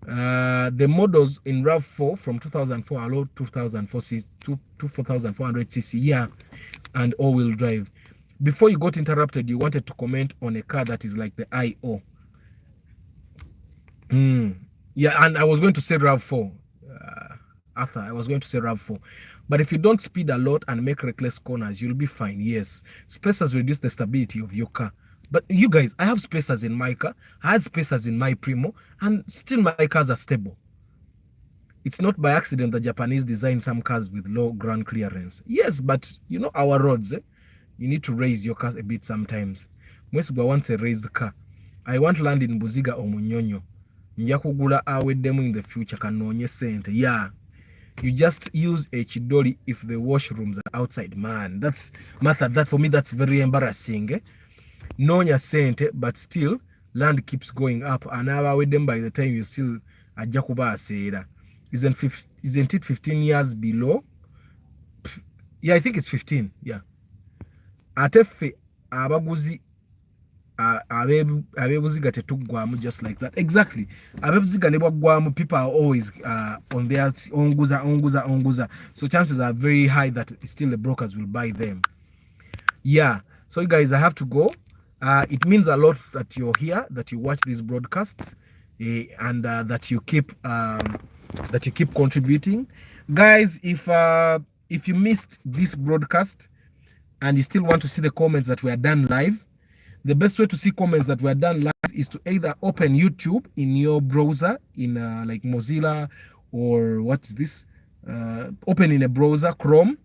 The models in RAV4 from 2004 allow 4,400 cc, yeah, and all-wheel drive. Before you got interrupted, you wanted to comment on a car that is like the IO. Yeah, and I was going to say RAV4. Arthur, I was going to say RAV4. But if you don't speed a lot and make reckless corners, you'll be fine. Yes, spacers reduce the stability of your car. But you guys, I have spacers in my car. I had spacers in my Primo, and still my cars are stable. It's not by accident that Japanese designed some cars with low ground clearance. Yes, but you know our roads, you need to raise your cars a bit sometimes. Mwesugwa wants a raised car. I want land in Buziga or Munyonyo. Nja kugula aweddemu in the future kanonye sente. Yeah. You just use a chidoli if the washrooms are outside. Man, that's Martha, that for me that's very embarrassing. Nonya sente, but still land keeps going up, and aweddemu by the time you still ajja kuba aseera. Isn't it 15 years below? Yeah, I think it's 15. Yeah. Ate ffe abaguzi abebuziga tetuggwamu just like that. Exactly. Abebuziga ne bwaggwamu, people are always on their onguza. So chances are very high that still the brokers will buy them. Yeah. So you guys, I have to go. It means a lot that you're here, that you watch these broadcasts, and that you keep contributing. Guys, if you missed this broadcast and you still want to see the comments that were done live, The best way to see comments that were done live is to either open YouTube in your browser in like Mozilla or what is this? Open in a browser, Chrome,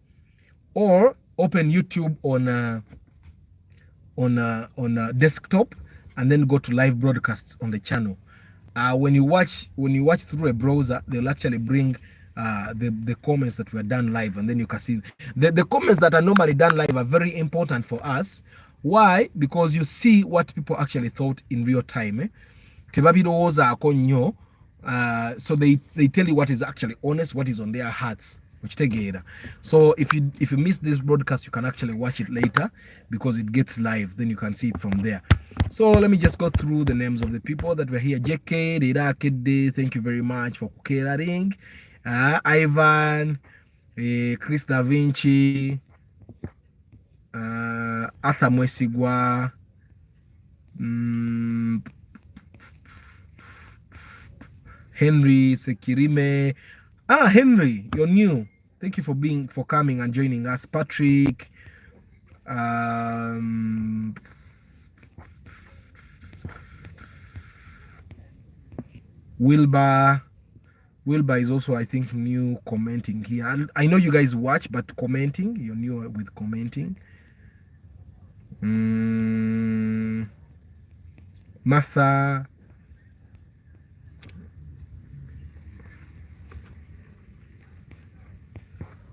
or open YouTube on a desktop, and then go to live broadcasts on the channel. When you watch through a browser, they'll actually bring the comments that were done live, and then you can see the comments that are normally done live are very important for us. Why? Because you see what people actually thought in real time. Tebabirowoozaako nnyo. So they tell you what is actually honest, what is on their hearts. So if you miss this broadcast, you can actually watch it later because it gets live. Then you can see it from there. So let me just go through the names of the people that were here. JK, Derakede, thank you very much for caring. Ivan, Chris Da Vinci, Arthur Mwesigwa, Henry Sekirime. Henry, you're new. Thank you for coming and joining us. Patrick, Wilbur is also, I think, new commenting here. And I know you guys watch, but commenting, you're new with commenting. Martha.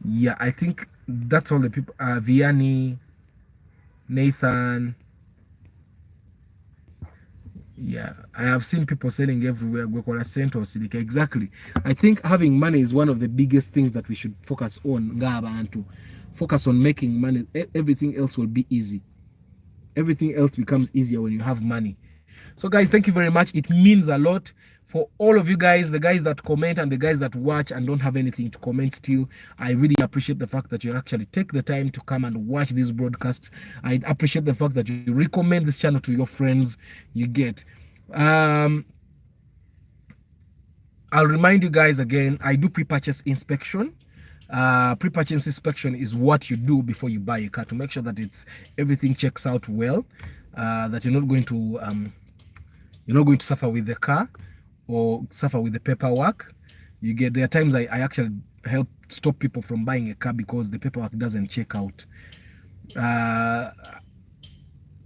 Yeah, I think that's all the people. Vianney, Nathan. Yeah, I have seen people selling everywhere. Exactly. I think having money is one of the biggest things that we should focus on. To focus on making money. Everything else will be easy. Everything else becomes easier when you have money. So guys, thank you very much. It means a lot for all of you guys, the guys that comment and the guys that watch and don't have anything to comment still. I really appreciate the fact that you actually take the time to come and watch these broadcasts. I appreciate the fact that you recommend this channel to your friends. You get. I'll remind you guys again, I do pre-purchase inspection. Pre-purchase inspection is what you do before you buy a car to make sure that everything checks out well, that you're not going to suffer with the car or suffer with the paperwork. There are times I actually help stop people from buying a car because the paperwork doesn't check out.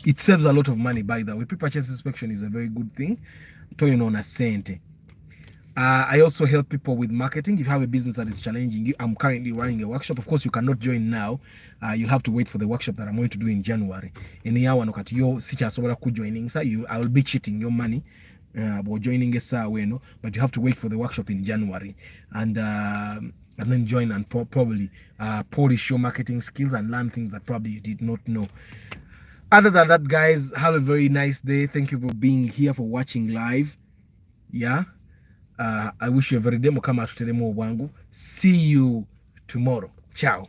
It saves a lot of money, by the way. Pre-purchase inspection is a very good thing. I also help people with marketing. If you have a business that is challenging you, I'm currently running a workshop. Of course, you cannot join now. You'll have to wait for the workshop that I'm going to do in January. I will be cheating your money about joining but you have to wait for the workshop in January and then join and probably polish your marketing skills and learn things that probably you did not know. Other than that, guys, have a very nice day. Thank you for being here, for watching live. Yeah. I wish you a very day. See you tomorrow. Ciao.